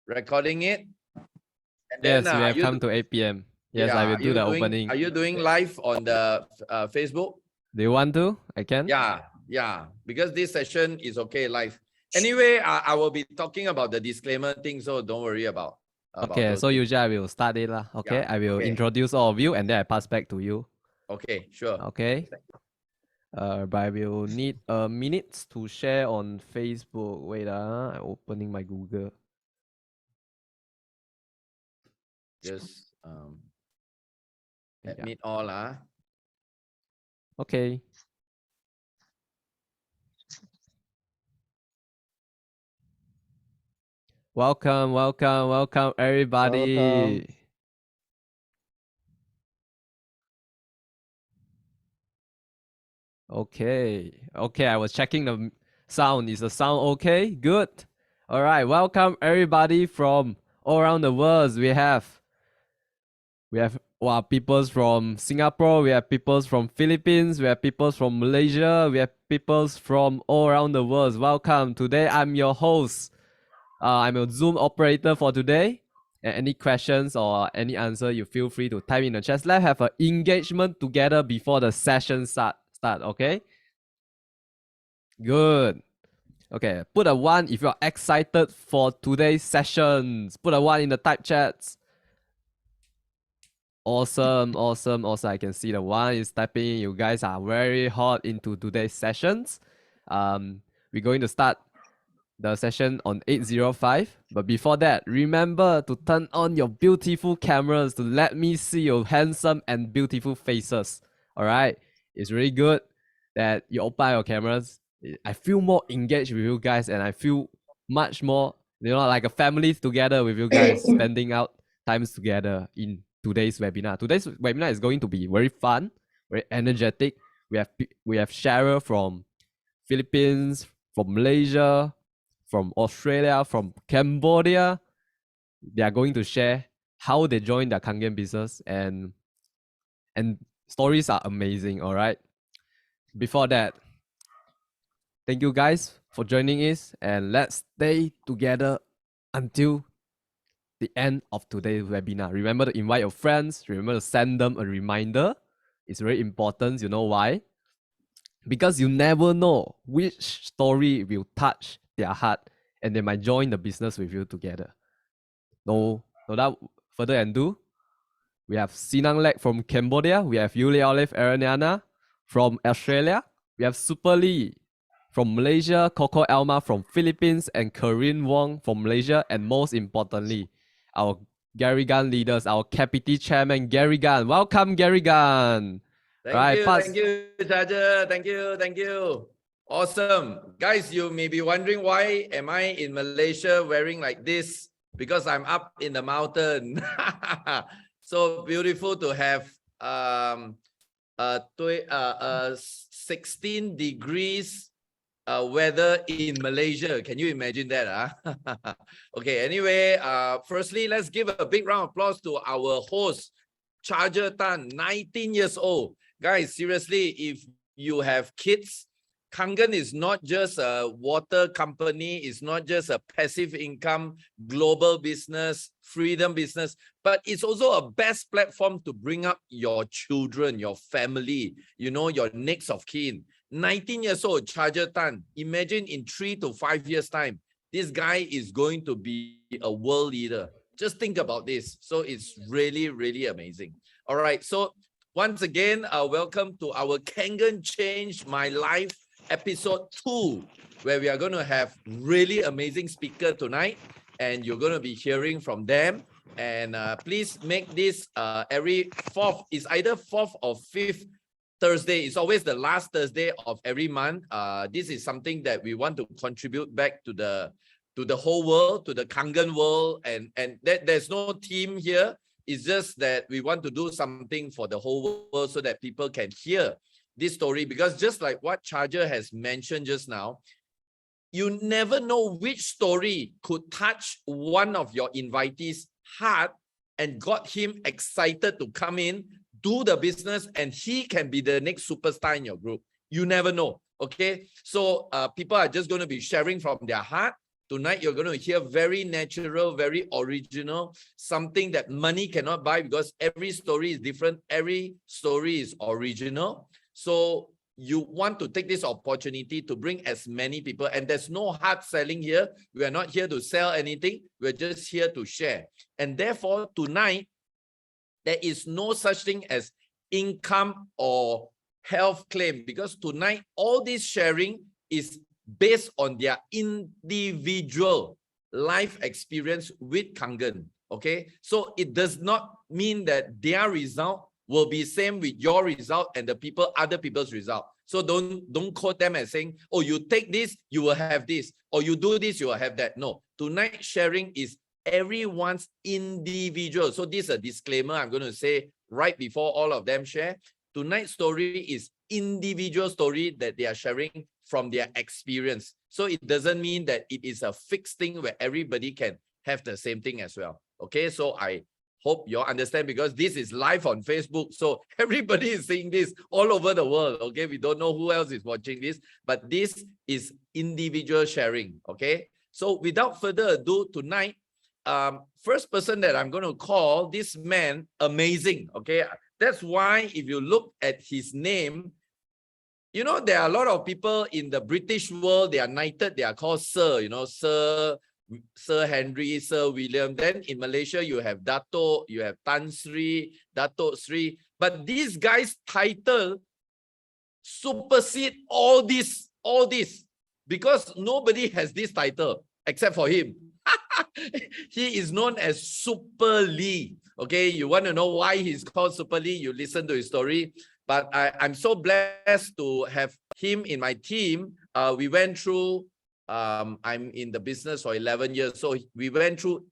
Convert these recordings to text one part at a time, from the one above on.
recording it. And Yes, then, we have come to 8 p.m. Yes, I will do the opening. Are you doing live on the Facebook? Do you want to? I can. Yeah. Because this session is okay live. Anyway, I will be talking about the disclaimer thing, so don't worry about. Okay, so usually I will start it lah. Okay, I will introduce all of you and then I pass back to you. Okay, sure. Okay. But I will need a minute to share on Facebook. Wait, I'm opening my Google. Just admit all. Okay. Welcome everybody. Welcome. Okay, I was checking the sound. Is the sound okay? Good. All right, welcome everybody from all around the world. We have peoples from Singapore, we have peoples from Philippines, we have peoples from Malaysia, we have peoples from all around the world. Welcome. Today I'm your host. I'm a Zoom operator for today. And any questions or any answer, you feel free to type in the chat. Let's have an engagement together before the session start, okay? Good. Okay, put a 1 if you're excited for today's sessions. Put a 1 in the type chats. Awesome. I can see the 1 is typing. You guys are very hot into today's sessions. We're going to start the session on 8:05. But before that, remember to turn on your beautiful cameras to let me see your handsome and beautiful faces. All right, it's really good that you open your cameras. I feel more engaged with you guys, and I feel much more, like a family together with you guys, spending out times together in today's webinar. Today's webinar is going to be very fun, very energetic. We have Cheryl from Philippines, from Malaysia, from Australia, from Cambodia. They are going to share how they joined their Kangen business, and stories are amazing. All right. Before that, thank you guys for joining us, and let's stay together until the end of today's webinar. Remember to invite your friends. Remember to send them a reminder. It's very important. You know why? Because you never know which story will touch their heart and they might join the business with you together. No doubt further ado, we have Sinang from Cambodia. We have Yuli Erliana from Australia. We have Super Lee from Malaysia, Koko Elma from Philippines, and Carine Wong from Malaysia. And most importantly, our Gary Gan leaders, our KPT Chairman Gary Gan. Welcome, Gary Gan. Thank you, Charger. Thank you. Awesome. Guys, you may be wondering why am I in Malaysia wearing like this? Because I'm up in the mountain. So beautiful to have 16 degrees weather in Malaysia. Can you imagine that? Okay, anyway, firstly, let's give a big round of applause to our host, Charger Tan, 19 years old. Guys, seriously, if you have kids, Kangen is not just a water company, it's not just a passive income, global business, freedom business, but it's also a best platform to bring up your children, your family, your next of kin. 19 years old, Charger Tan. Imagine in 3 to 5 years' time, this guy is going to be a world leader. Just think about this. So it's really, really amazing. All right. So once again, welcome to our Kangen Change My Life episode 2, where we are going to have really amazing speaker tonight, and you're going to be hearing from them. And please make this every 4th, it's either 4th or 5th Thursday. It's always the last Thursday of every month. This is something that we want to contribute back to the whole world, to the Kangen world, and there's no team here. It's just that we want to do something for the whole world so that people can hear this story. Because just like what Charger has mentioned just now, you never know which story could touch one of your invitees' heart and got him excited to come in, do the business, and he can be the next superstar in your group. You never know. Okay, so people are just going to be sharing from their heart, Tonight, you're going to hear very natural, very original, something that money cannot buy because every story is different. Every story is original. So you want to take this opportunity to bring as many people, and there's no hard selling here. We are not here to sell anything. We're just here to share. And therefore, tonight, there is no such thing as income or health claim, because tonight, all this sharing is based on their individual life experience with Kangen. Okay, so it does not mean that their result will be same with your result and the other people's result. So don't quote them as saying, oh, you take this, you will have this, or you do this, you will have that. No, tonight sharing is everyone's individual. So this is a disclaimer I'm going to say right before all of them share. Tonight's story is individual story that they are sharing from their experience. So it doesn't mean that it is a fixed thing where everybody can have the same thing as well. Okay, so I hope you all understand, because this is live on Facebook. So everybody is seeing this all over the world. Okay, we don't know who else is watching this, but this is individual sharing. Okay, so without further ado, tonight, first person that I'm going to call, this man, amazing. Okay, that's why if you look at his name, you know, there are a lot of people in the British world, they are knighted, they are called Sir, you know, Sir Henry, Sir William. Then in Malaysia, you have Dato', you have Tan Sri, Dato' Sri. But this guy's title supersede all this, because nobody has this title except for him. He is known as Super Lee. Okay, you want to know why he's called Super Lee? You listen to his story. But I'm so blessed to have him in my team. We went through, I'm in the business for 11 years. So we went through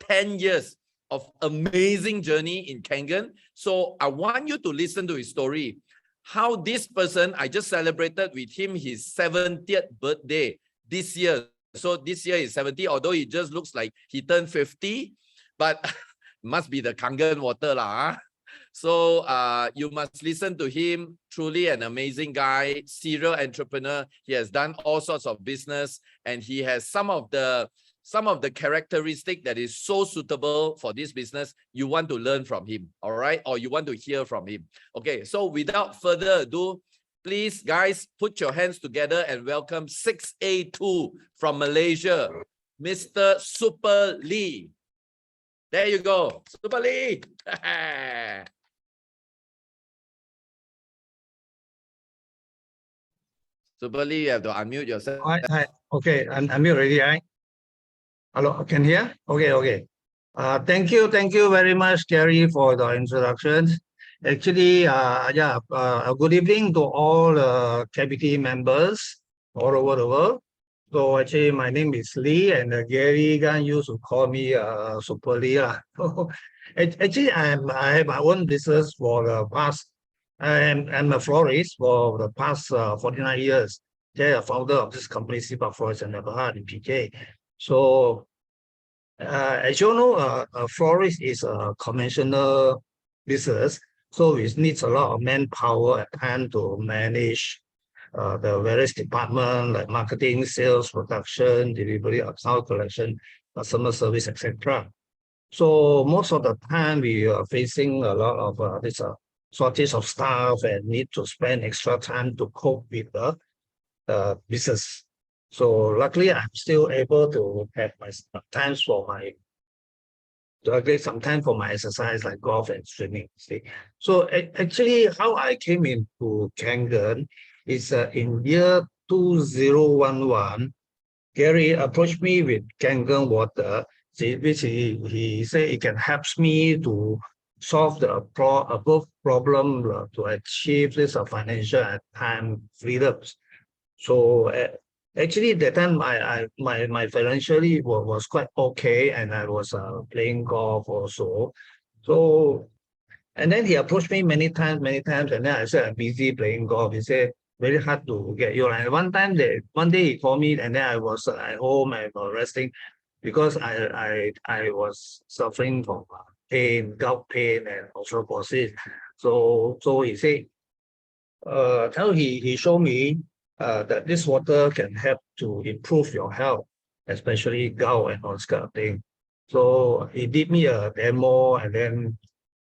10 years of amazing journey in Kangen. So I want you to listen to his story. How this person, I just celebrated with him his 70th birthday this year. So this year is 70, although it just looks like he turned 50, but must be the Kangen water lah. So you must listen to him. Truly an amazing guy, serial entrepreneur. He has done all sorts of business, and he has some of the characteristic that is so suitable for this business. You want to learn from him, all right? Or you want to hear from him. Okay, so without further ado, please, guys, put your hands together and welcome 6A2 from Malaysia, Mr. Super Lee. There you go, Super Lee. Super Lee, you have to unmute yourself. Hi. Okay, I'm here already, right? Hello, can you hear? Okay. Thank you very much, Gary, for the introductions. Actually, good evening to all KPT members all over the world. So actually, my name is Lee, and Gary Gan used to call me Super Lee. Actually, I have my own business for the past. I'm a florist for the past 49 years. They're a founder of this company, Sipa Florist and Neverhard in PK. So, as you know, a florist is a conventional business, so it needs a lot of manpower and time to manage the various departments like marketing, sales, production, delivery, account collection, customer service, etc. So most of the time we are facing a lot of this shortage of staff and need to spend extra time to cope with the business. So luckily, I'm still able to have my times for my some time for my exercise like golf and swimming. See, so actually, how I came into Kangen is in year 2011. Gary approached me with Kangen water, which he said it can help me to solve the above problem to achieve this financial and time freedoms. So actually, that time my financially was quite okay, and I was playing golf also. So, and then he approached me many times, and then I said I'm busy playing golf. He said very hard to get you. And one day he called me, and then I was at home and resting because I was suffering from pain, gout pain, and osteoporosis. So he said, he showed me that this water can help to improve your health. especially gout and all this kind of thing. So he did me a demo, and then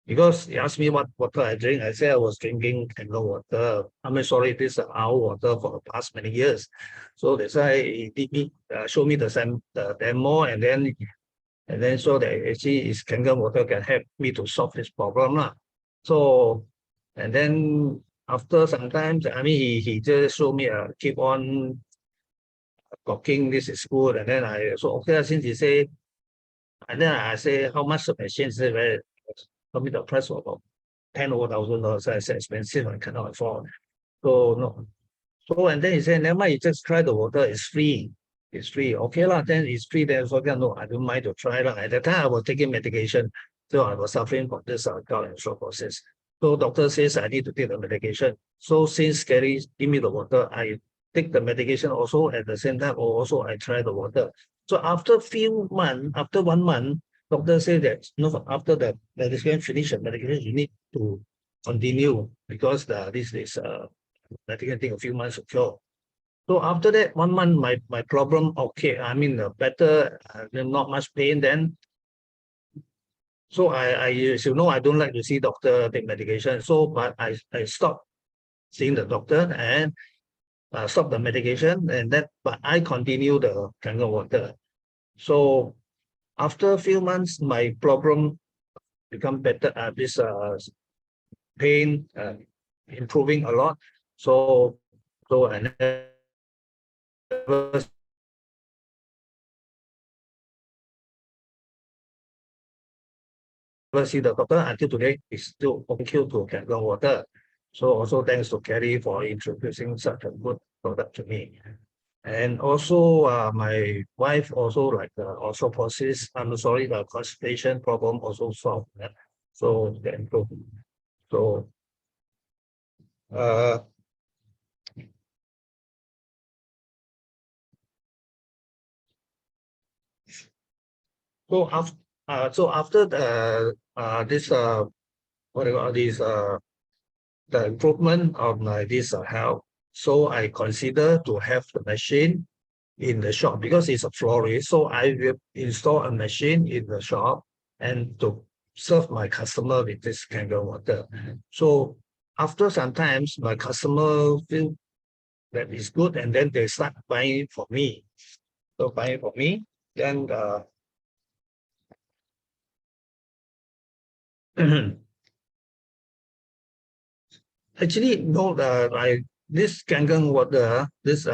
because he asked me what water I drink, I said I was drinking Kangen water. I mean, sorry, this is our water for the past many years. So that's why he did me show me the demo, and then so that actually his Kangen water can help me to solve this problem lah. So and then after some time, I mean, he just showed me keep on talking. This is good, and then I so okay since he say, and then I say how much the machine is very. Told me the price was about $10,000. I said expensive, I cannot afford. So no. So and then he said, never mind, you just try the water, it's free. It's free. Okay lah, then it's free. Then so no, I don't mind to try lah. At that time I was taking medication, so I was suffering from this gout and stroke process. So doctor says I need to take the medication. So since Gary give me the water, I take the medication also at the same time, or also I try the water. So after 1 month, doctor said that after the medication finish the medication, you need to continue because this is medication take a few months to cure. So after that 1 month, my problem okay. I mean better, not much pain then. So I you know I don't like to see doctor take medication. So but I stopped seeing the doctor and stop the medication, and that but I continue the Kangen water. So after a few months, my problem become better. This pain improving a lot. So I never see the doctor until today. Is still thank you to Kangen water. So also thanks to Gary for introducing such a good product to me. And also my wife also like osteoporosis, I'm sorry, the constipation problem also solved. So they improved. So after this what do you call this the improvement of my this health, so I consider to have the machine in the shop because it's a florist. So I will install a machine in the shop and to serve my customer with this Kangen water. So after some times, my customer feel that it's good, and then they start buying for me. So buying for me, then actually no, this Kangen water, this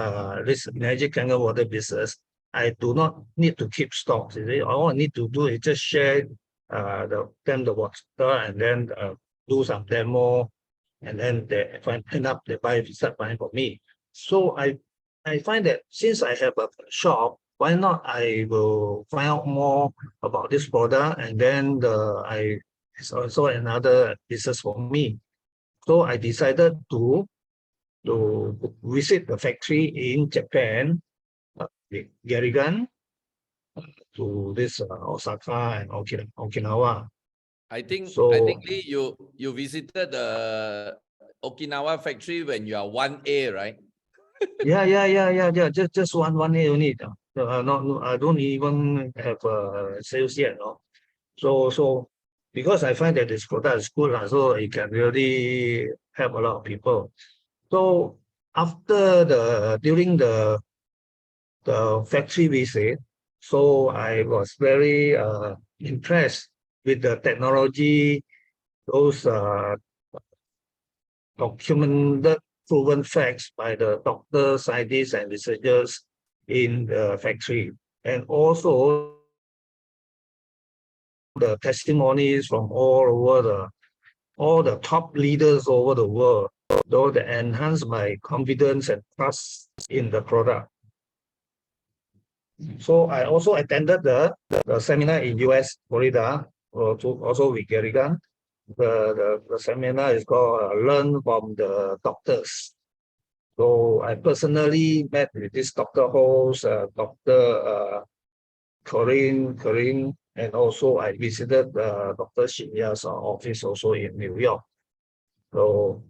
magic Kangen water business, I do not need to keep stocks. All I need to do is just share the water, and then do some demo, and then they end up they start buying for me. So I find that since I have a shop, why not I will find out more about this product, and then it's also another business for me. So I decided to visit the factory in Japan, with Gary Gan, to this Osaka and Okinawa. I think So Lee, you visited the Okinawa factory when you are 1A, right? yeah. Just one year only. Not I don't even have sales yet. No. So because I find that this product is good, so it can really help a lot of people. So after during the factory visit, so I was very impressed with the technology, those documented proven facts by the doctors, scientists, and researchers in the factory, and also the testimonies from all the top leaders over the world, though that enhance my confidence and trust in the product. So I also attended the seminar in US, Florida, also with Gary Gan. The seminar is called Learn from the Doctors. So I personally met with this Dr. Host, Dr. Carine, and also I visited Dr. Shinya's office also in New York. So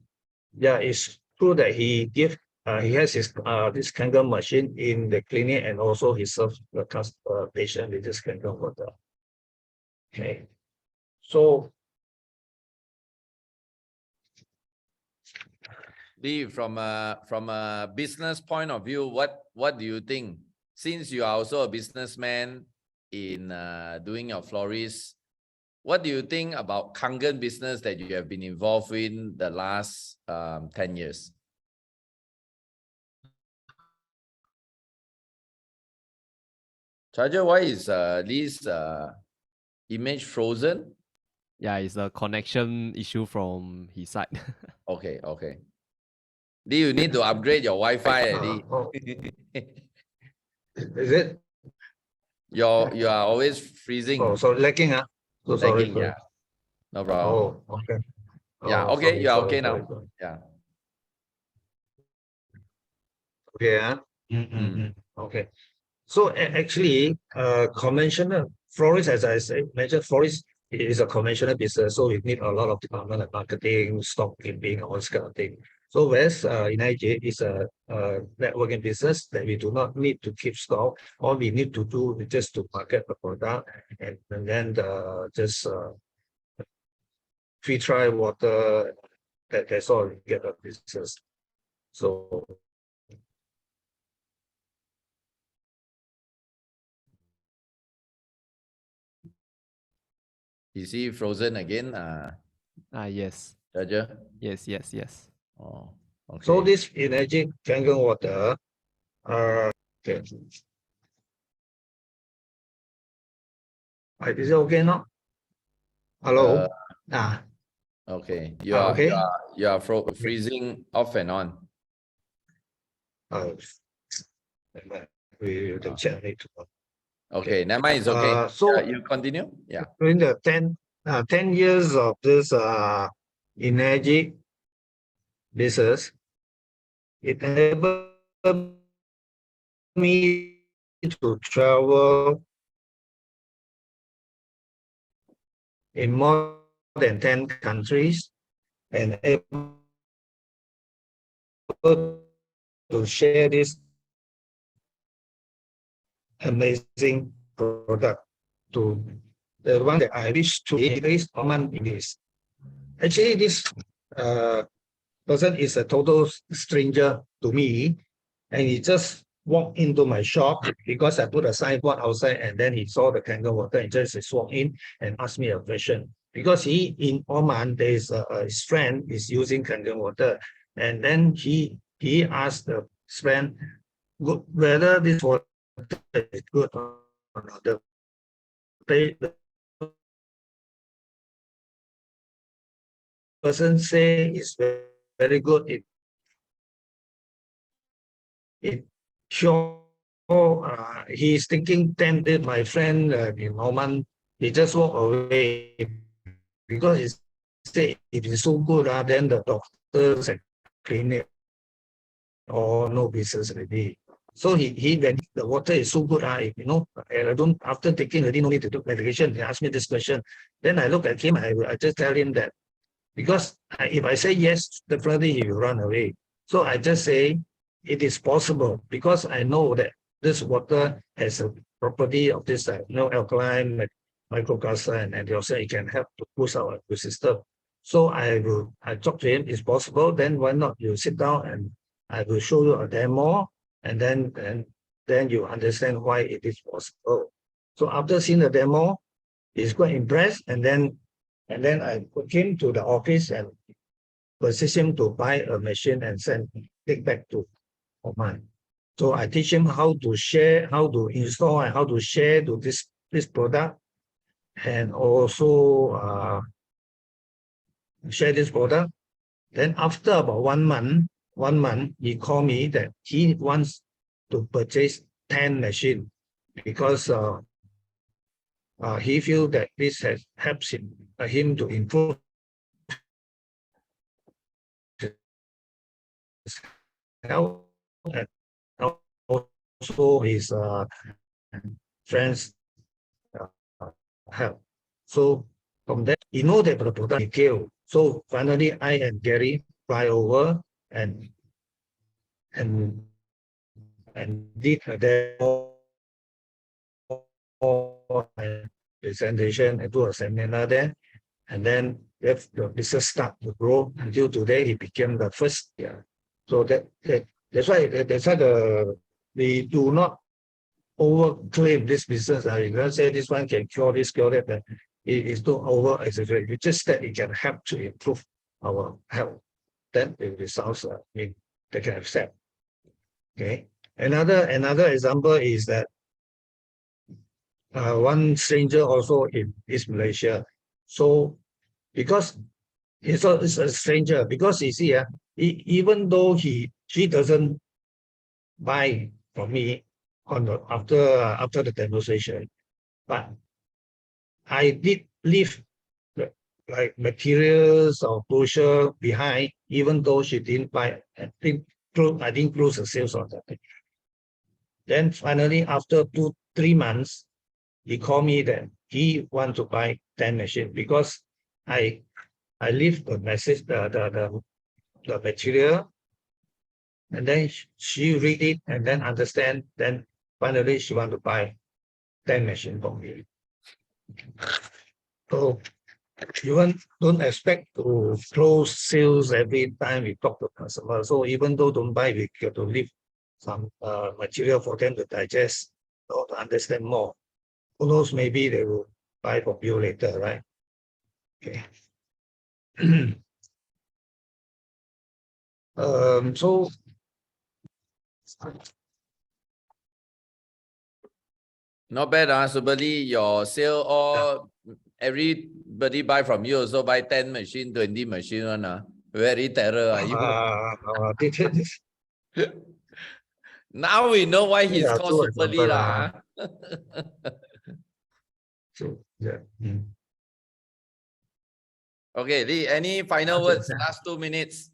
yeah, it's true that he gave he has his this Kangen machine in the clinic, and also he serves the patient with this Kangen water. Okay, so Lee, from a business point of view, what do you think? Since you are also a businessman in doing your florist, what do you think about Kangen business that you have been involved in the last 10 years? Charger, why is Lee's image frozen? Yeah, it's a connection issue from his side. Okay, okay. Lee, you need to upgrade your Wi-Fi, Lee. is it? You are always freezing. Oh, so lagging, so sorry. Lagging, yeah. No problem. Oh, okay. Yeah, Oh, okay, sorry, you are sorry, okay sorry, now. sorry. Yeah. Okay, okay. So actually, conventional florist, as I say, mentioned, florist is a conventional business, so you need a lot of department like marketing, stock keeping, all this kind of thing. So whereas in IG is a networking business that we do not need to keep stock. All we need to do is just to market the product, and then just free try water. That's all you get a business. So Is he frozen again? Yes. Charger? Yes, yes, yes. Oh, okay. so this energy Kangen water, okay. Is it okay now? Hello? Okay. Okay. You are freezing off and on. We the chat later. Okay, never mind, it's okay. So you continue. Yeah. during the 10 years of this energy business, it enabled me to travel in more than 10 countries and able to share this amazing product to the one that I wish to is Oman English. Actually, this person is a total stranger to me, and he just walked into my shop because I put a signboard outside, and then he saw the Kangen water and just walked in and asked me a question. Because he in Oman, there is his friend is using Kangen water, and then he asked the friend whether this water is good or not. The person say it's very good. It sure he's thinking tempted. My friend in Oman, he just walk away because he said if it's so good, then the doctors and clinic or no business already. So he when the water is so good, I don't after taking already no need to do medication. He asked me this question. Then I look at him, I just tell him that because if I say yes, definitely he will run away. So I just say it is possible because I know that this water has a property of this alkaline microcluster and also it can help to boost our immune system. So I talk to him, it's possible, then why not you sit down and I will show you a demo, and then you understand why it is possible. So after seeing the demo, he's quite impressed, and then I came to the office and persist him to buy a machine and take back to Oman. So I teach him how to share, how to install, and how to share to this product, and also share this product. Then after about 1 month, he called me that he wants to purchase 10 machines because he feels that this has helps him to improve his health and also his friends' health. So from that, he know that the product is killed. So finally, I and Gary fly over and and did a demo and presentation and do a seminar there. And then if the business start to grow until today, he became the first. Yeah. So that's why we do not overclaim this business. You don't say this one can cure this, cure that. It is too over exaggerate. You just that it can help to improve our health. Then the results they can accept. Okay. Another example is that one stranger also in East Malaysia. So because it's a stranger, because you see, even though she doesn't buy from me on the after the demonstration, but I did leave like materials or brochure behind, even though she didn't buy. I didn't close the sales on that. Then finally, after 2-3 months, he called me that he want to buy 10 machines because I leave the message, the material, and then she read it and then understand. Then finally she want to buy 10 machines from me. So you don't expect to close sales every time we talk to customers. So even though don't buy, we got to leave some material for them to digest or to understand more. Who knows, maybe they will buy from you later, right? Okay. So Not bad, Subali. Your sale all everybody buy from you, so buy 10 machine, 20 machine one. Very terror. Now we know why he's called Subali lah. So yeah. Okay, Lee, any final words? Last 2 minutes.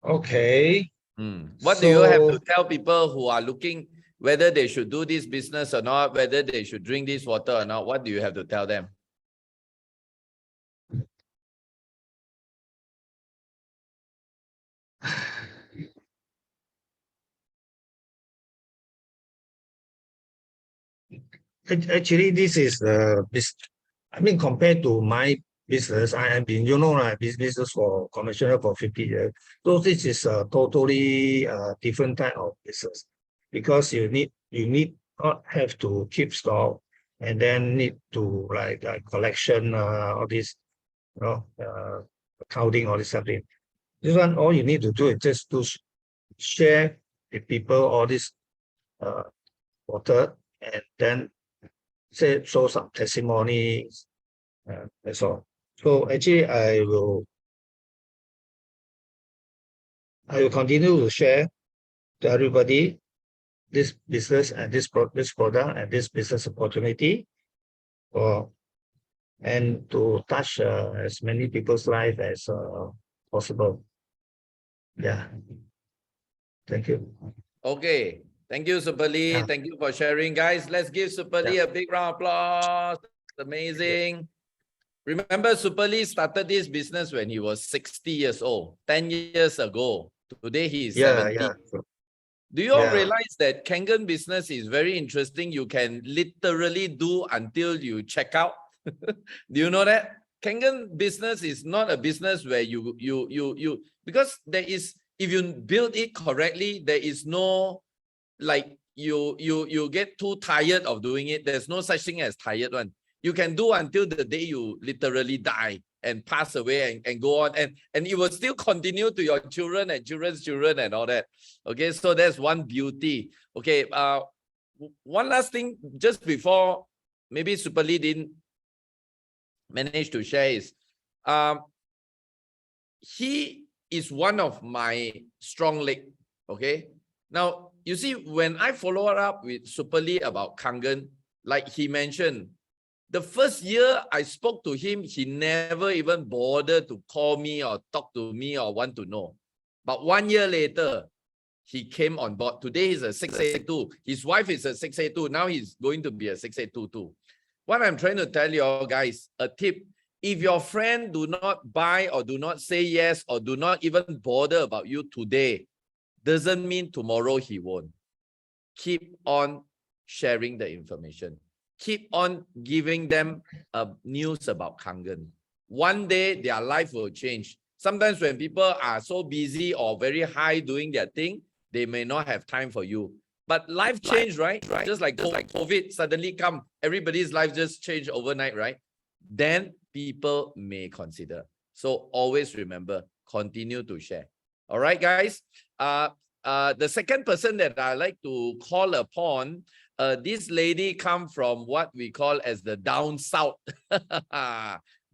Okay. What do you have to tell people who are looking whether they should do this business or not, whether they should drink this water or not? What do you have to tell them? Actually, this is I mean, compared to my business, I have been, business for conventional for 50 years. So this is a totally different type of business because you need not have to keep stock and then need to like collection, all this, accounting, all this something. This one, all you need to do is just to share with people all this water and then show some testimonies. That's all. So actually, I will continue to share to everybody this business and this product and this business opportunity, and to touch as many people's life as possible. Yeah. Thank you. Okay. Thank you, Subali. Yeah. Thank you for sharing. Guys, let's give Subali a big round of applause. Amazing. Remember, Subali started this business when he was 60 years old, 10 years ago. Today, he is 70. Yeah. Do you all realize that Kangen business is very interesting? You can literally do until you check out. Do you know that? Kangen business is not a business where because there is, if you build it correctly, there is no, like you get too tired of doing it. There's no such thing as tired one. You can do until the day you literally die and pass away and go on, and it will still continue to your children and children's children and all that. Okay, so that's one beauty. Okay, one last thing just before maybe Subali didn't manage to share is he is one of my strong leg. Okay, now you see, when I follow up with Subali about Kangen, like he mentioned, the first year I spoke to him, he never even bothered to call me or talk to me or want to know. But 1 year later, he came on board. Today he's a 682. His wife is a 682. Now he's going to be a 6822. What I'm trying to tell you guys, a tip: if your friend do not buy or do not say yes or do not even bother about you today, doesn't mean tomorrow he won't. Keep on sharing the information. Keep on giving them news about Kangen. One day their life will change. Sometimes when people are so busy or very high doing their thing, they may not have time for you. But life change, right? Just like COVID suddenly come, everybody's life just changed overnight, right? Then people may consider. So always remember, continue to share. All right, guys. The second person that I like to call upon, this lady come from what we call as the down south.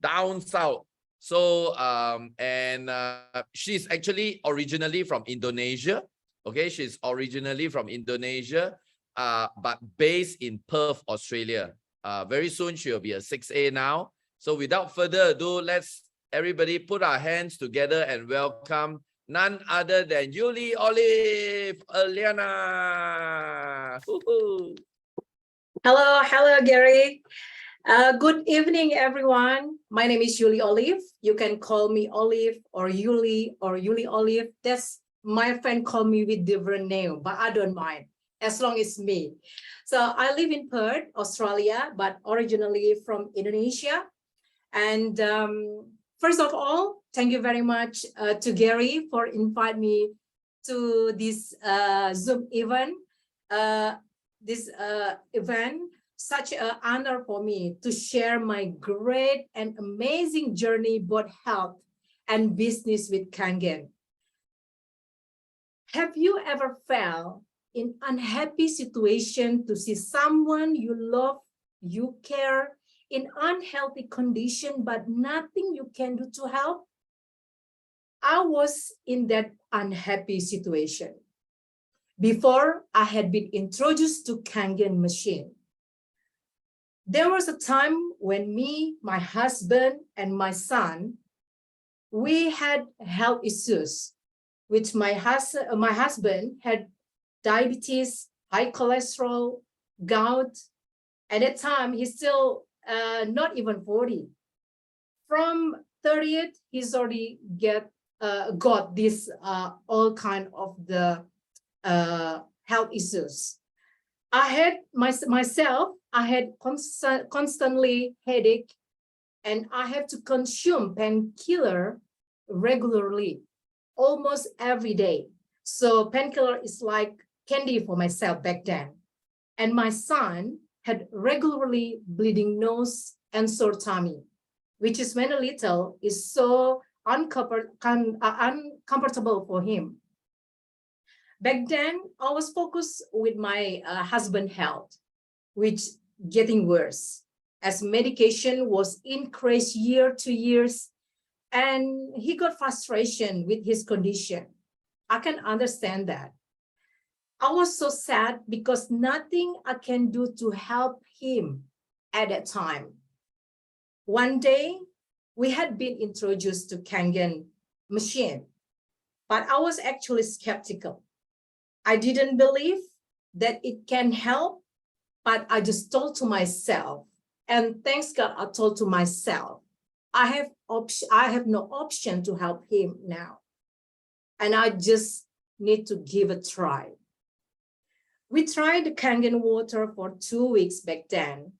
Down south. So she's actually originally from Indonesia. Okay, she's originally from Indonesia, but based in Perth, Australia. Very soon she'll be a 6A now. So without further ado, let's everybody put our hands together and welcome none other than Yuli, Olive, Erliana. Hello, Gary. Good evening, everyone. My name is Yuli Olive. You can call me Olive or Yuli Olive. That's my friend call me with different name, but I don't mind as long as me. So I live in Perth, Australia, but originally from Indonesia. And first of all, thank you very much to Gary for inviting me to this Zoom event. Such an honor for me to share my great and amazing journey, both health and business with Kangen. Have you ever felt in unhappy situation to see someone you love, you care, in unhealthy condition, but nothing you can do to help? I was in that unhappy situation before I had been introduced to Kangen machine. There was a time when me, my husband, and my son, we had health issues, which my husband had diabetes, high cholesterol, gout. At that time, he's still not even 40. From 30th, he's already got this all kind of the health issues. I had I had constantly headache, and I have to consume painkiller regularly, almost every day. So painkiller is like candy for myself back then. And my son had regularly bleeding nose and sore tummy, which is when a little is so uncomfortable for him. Back then, I was focused with my husband's health, which getting worse as medication was increased year to years, and he got frustration with his condition. I can understand that. I was so sad because nothing I can do to help him at that time. One day, we had been introduced to Kangen machine, but I was actually skeptical. I didn't believe that it can help, but I just told to myself, and thanks God, I told to myself, I have no option to help him now, and I just need to give a try. We tried the Kangen water for 2 weeks back then,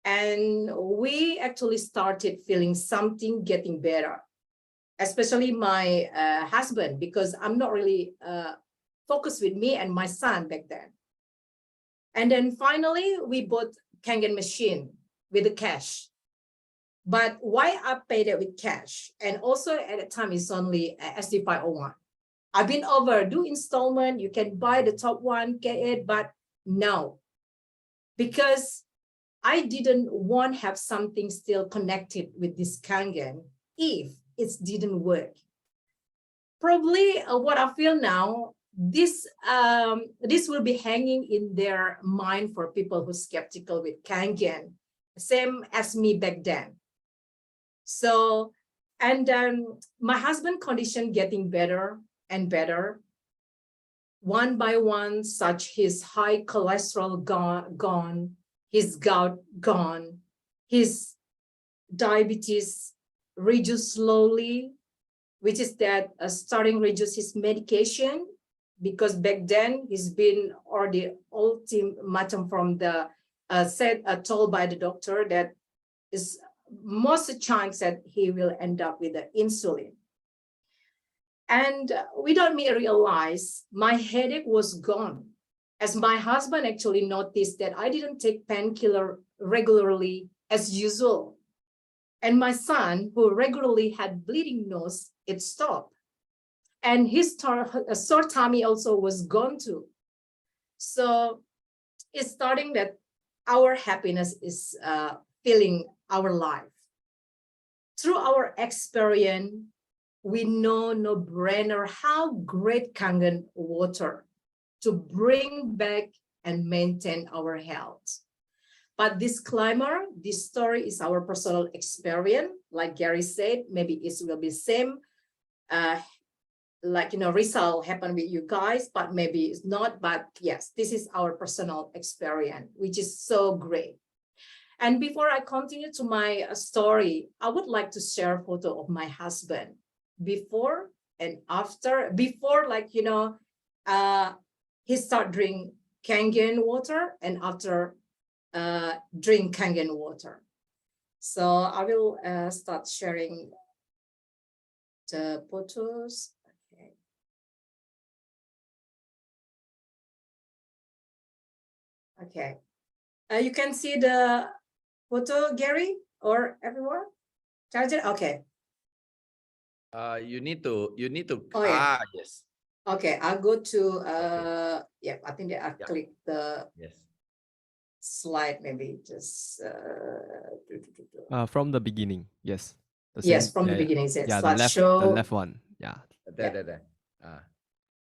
and we actually started feeling something getting better, especially my husband, because I'm not really focused with me and my son back then. And then finally, we bought Kangen machine with the cash. But why I paid it with cash? And also at the time, it's only SD 501. I've been over, do installment, you can buy the top one, get it, but no. Because I didn't want to have something still connected with this Kangen if it didn't work. Probably what I feel now, this will be hanging in their mind for people who are skeptical with Kangen, same as me back then. So, and my husband's condition getting better and better. One by one, such his high cholesterol gone, his gout gone, his diabetes reduced slowly, which is that starting reduce his medication, because back then he's been already ultimatum from the told by the doctor that is most chance that he will end up with the insulin. And without me realize, my headache was gone, as my husband actually noticed that I didn't take painkiller regularly as usual. And my son, who regularly had bleeding nose, it stopped. And his sore tummy also was gone too. So it's starting that our happiness is filling our life. Through our experience, we know no brainer how great Kangen water to bring back and maintain our health. But disclaimer, this story is our personal experience. Like Gary said, maybe it will be same, result happen with you guys, but maybe it's not. But yes, this is our personal experience, which is so great. And before I continue to my story, I would like to share a photo of my husband before and after. Before, he start drinking Kangen water, and after drink Kangen water. So I will start sharing the photos. Okay. Okay. You can see the photo, Gary, or everyone? Charger? Okay. You need to Oh, yeah. yes. Okay, I'll go to yeah, I think that I click the Yes. slide, maybe just From the beginning, yes. yes, from the beginning, it says Yeah, the slideshow. left one. Yeah. There. All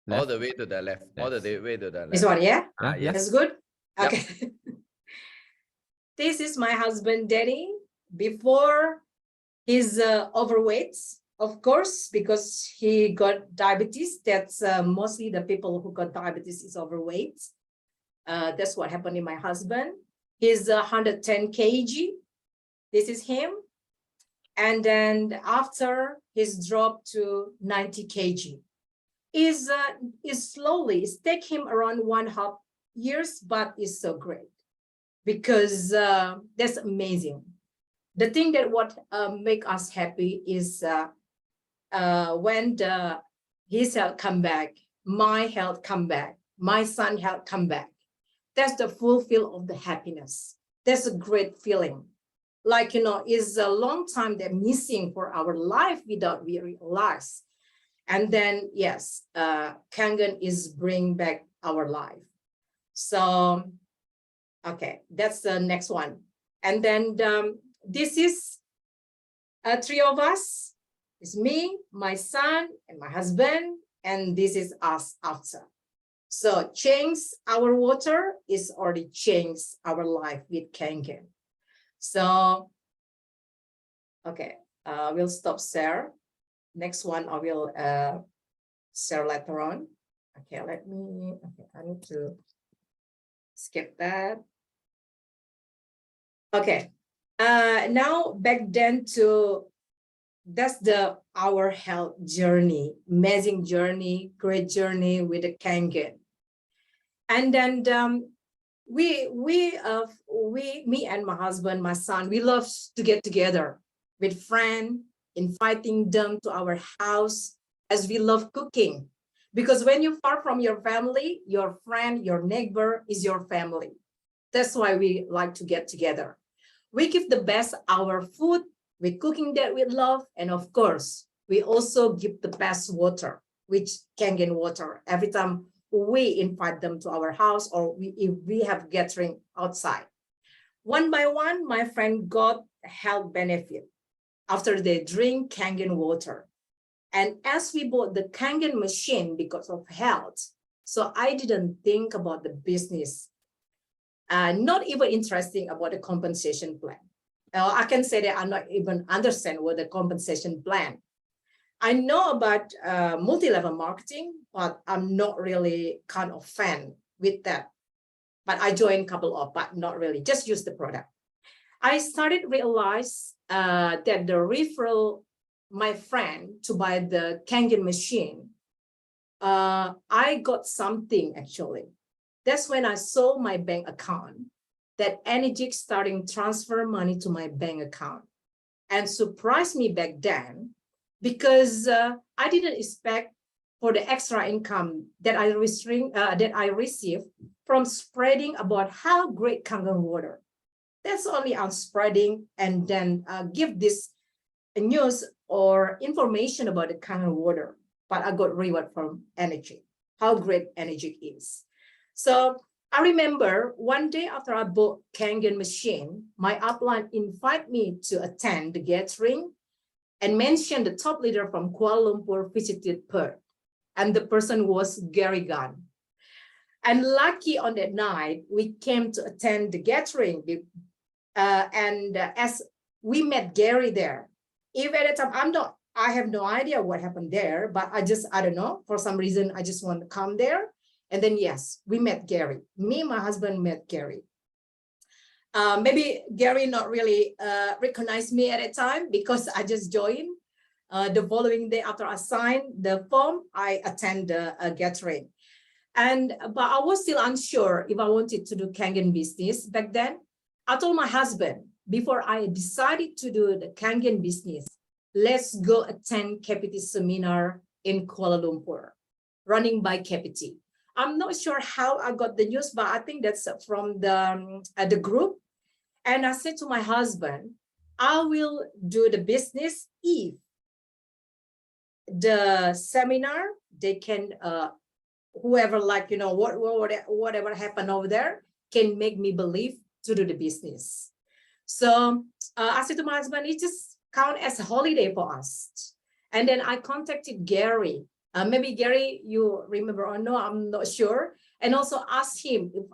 Left. the way to the left. All the way to the left. This one, yeah? Yeah. That's good? Yep. Okay. This is my husband, Danny, before he's overweight, of course, because he got diabetes. That's mostly the people who got diabetes is overweight. That's what happened in my husband. He's 110 kg. This is him. And then after he's dropped to 90 kg. Is slowly, it's take him around 1.5 years, but it's so great because that's amazing. The thing that what make us happy is when his health come back, my health come back, my son health come back. That's the fulfill of the happiness. That's a great feeling. Like, is a long time they're missing for our life without we realize. And then, yes, Kangen is bring back our life. So, okay, that's the next one. And then this is three of us. It's me, my son, and my husband, and this is us after. So change our water is already changed our life with Kangen. So, okay, we'll stop share. Next one I will share later on. Okay, I need to skip that. Okay, now back then to, that's our health journey, amazing journey, great journey with the Kangen. And then me and my husband, my son, we love to get together with friends, inviting them to our house, as we love cooking. Because when you're far from your family, your friend, your neighbor is your family. That's why we like to get together. We give the best our food, we cooking that we love, and of course, we also give the best water, which Kangen water, every time we invite them to our house, or if we have gathering outside. One by one, my friend got health benefit after they drink Kangen water. And as we bought the Kangen machine because of health, so I didn't think about the business, not even interesting about the compensation plan. I can say that I not even understand what the compensation plan. I know about multi-level marketing, but I'm not really kind of fan with that. But I joined a couple of, but not really, just use the product. I started realize that the referral, my friend, to buy the Kangen machine, I got something actually. That's when I saw my bank account that Energy starting transfer money to my bank account, and surprised me back then because I didn't expect for the extra income that I received from spreading about how great Kangen water. That's only on spreading and then give this news or information about the Kangen water, but I got reward from Energy, how great Energy is. So I remember one day after I bought Kangen machine, my upline invited me to attend the gathering and mentioned the top leader from Kuala Lumpur visited Perth. And the person was Gary Gan. And lucky on that night, we came to attend the gathering. As we met Gary there, even at the time, I have no idea what happened there, but I don't know, for some reason, I just want to come there. And then, yes, we met Gary. Me and my husband met Gary. Maybe Gary not really recognized me at that time because I just joined. The following day after I signed the form, I attend a gathering. But I was still unsure if I wanted to do Kangen business back then. I told my husband, before I decided to do the Kangen business, let's go attend KPT seminar in Kuala Lumpur, running by KPT. I'm not sure how I got the news, but I think that's from the group. And I said to my husband, I will do the business if the seminar, they can, whoever whatever happened over there can make me believe to do the business. So I said to my husband, it just count as a holiday for us. And then I contacted Gary. Maybe Gary, you remember or no, I'm not sure. And also asked him if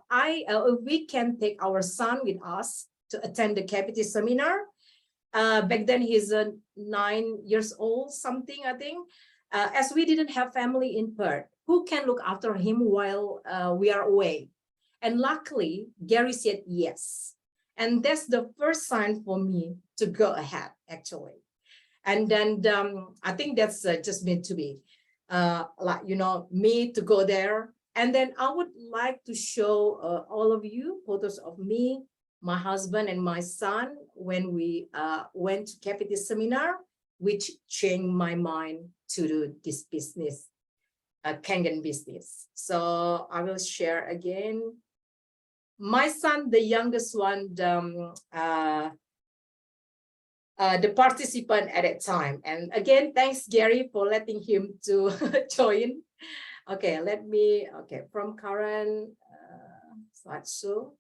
we can take our son with us to attend the KPT seminar. Back then he's 9 years old, something, I think. As we didn't have family in Perth, who can look after him while we are away? And luckily, Gary said yes. And that's the first sign for me to go ahead, actually. And then I think that's just meant to be, me to go there. And then I would like to show all of you photos of me, my husband and my son when we went to KPT seminar, which changed my mind to do this business, Kangen business. So I will share again. My son, the youngest one, the participant at that time. And again, thanks Gary for letting him to join. Okay, from Carine, slideshow.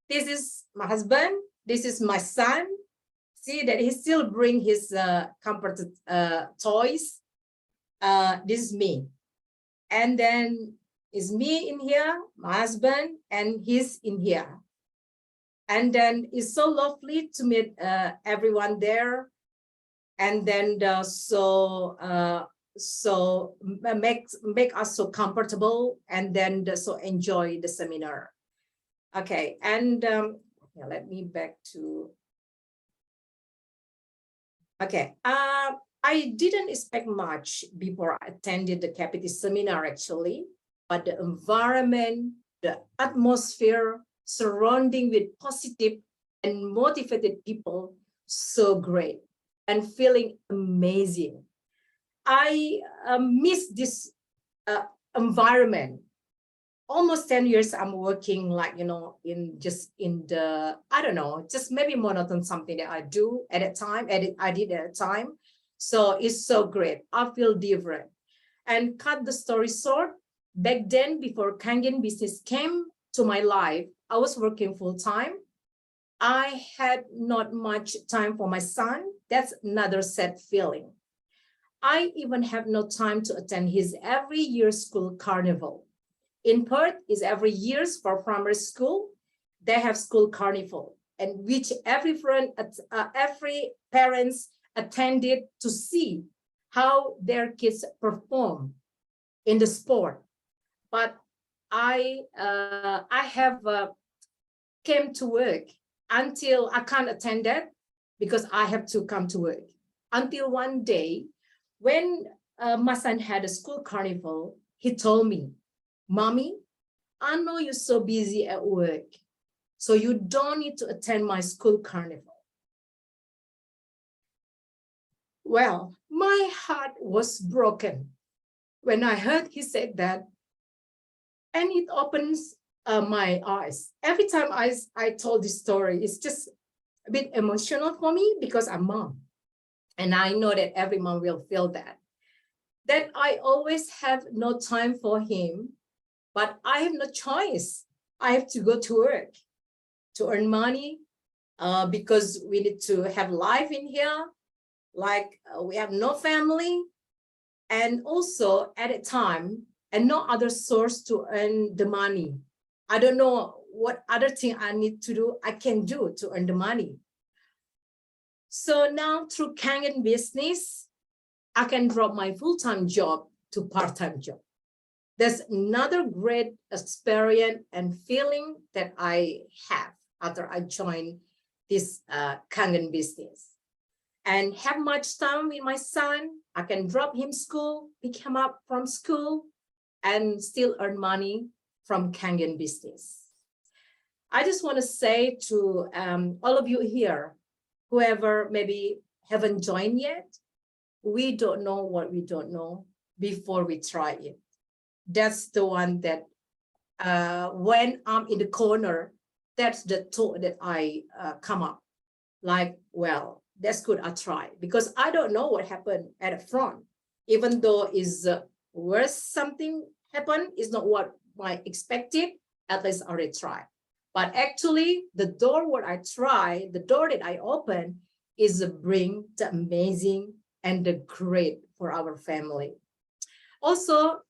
This is my husband. This is my son. See that he still bring his comfort toys. This is me. And then is me in here, my husband, and he's in here. And then it's so lovely to meet everyone there. And then make us so comfortable and then so enjoy the seminar. Okay, and let me back to. Okay, I didn't expect much before I attended the KPT seminar actually, but the environment, the atmosphere surrounding with positive and motivated people, so great and feeling amazing. I miss this environment. Almost 10 years I'm working in the, I don't know, just maybe monotone something that I do at a time, I did at a time. So it's so great. I feel different. And cut the story short, back then before Kangen business came to my life, I was working full time. I had not much time for my son. That's another sad feeling. I even have no time to attend his every year school carnival. In Perth is every year for primary school, they have school carnival, and which every parents attended to see how their kids perform in the sport. But I came to work until I can't attend that because I have to come to work. Until one day, When my son had a school carnival, he told me, "Mommy, I know you're so busy at work, so you don't need to attend my school carnival." Well, my heart was broken when I heard he said that, and it opens my eyes. Every time I told this story, it's just a bit emotional for me because I'm mom. And I know that every mom will feel that I always have no time for him, but I have no choice. I have to go to work to earn money because we need to have life in here. Like we have no family, and also at a time and no other source to earn the money. I don't know what other thing I need to do, I can do to earn the money. So now through Kangen business, I can drop my full-time job to part-time job. That's another great experience and feeling that I have after I joined this Kangen business. And have much time with my son. I can drop him school, pick him up from school, and still earn money from Kangen business. I just want to say to all of you here, whoever maybe haven't joined yet, we don't know what we don't know before we try it. That's the one that when I'm in the corner, that's the thought that I come up. Like, well, that's good, I try. Because I don't know what happened at the front. Even though is worse something happened, it's not what I expected, at least I already try. But actually, the door what I try, the door that I open is bring the amazing and the great for our family. Also,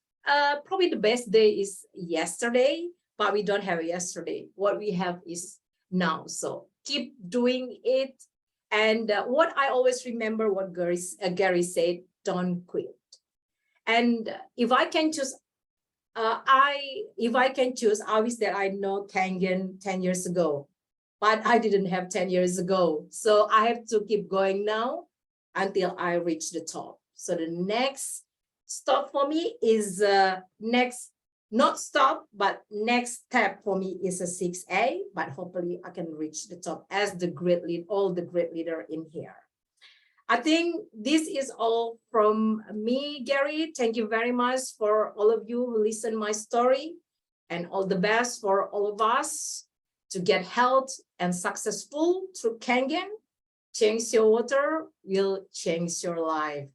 probably the best day is yesterday, but we don't have yesterday. What we have is now. So keep doing it. And what I always remember what Gary said, don't quit. And if I can choose, I wish that I know Kangen 10 years ago, but I didn't have 10 years ago. So I have to keep going now until I reach the top. So the next stop for me is not stop, but next step for me is a 6A, but hopefully I can reach the top as the great lead, all the great leader in here. I think this is all from me, Gary. Thank you very much for all of you who listen my story, and all the best for all of us to get health and successful through Kangen. Change your water will change your life.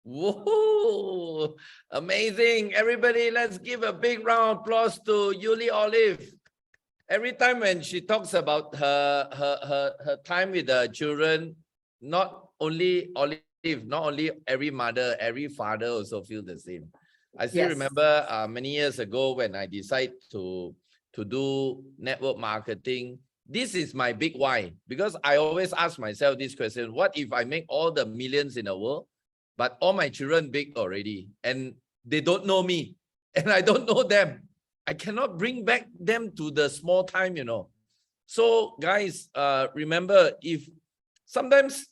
Whoa, amazing. Everybody, let's give a big round of applause to Yuli Olive. Every time when she talks about her time with the children, not only Olive, not only every mother, every father also feel the same. I still remember many years ago when I decided to do network marketing. This is my big why, because I always ask myself this question: what if I make all the millions in the world, but all my children big already and they don't know me and I don't know them? I cannot bring back them to the small time, you know. So guys, remember, if sometimes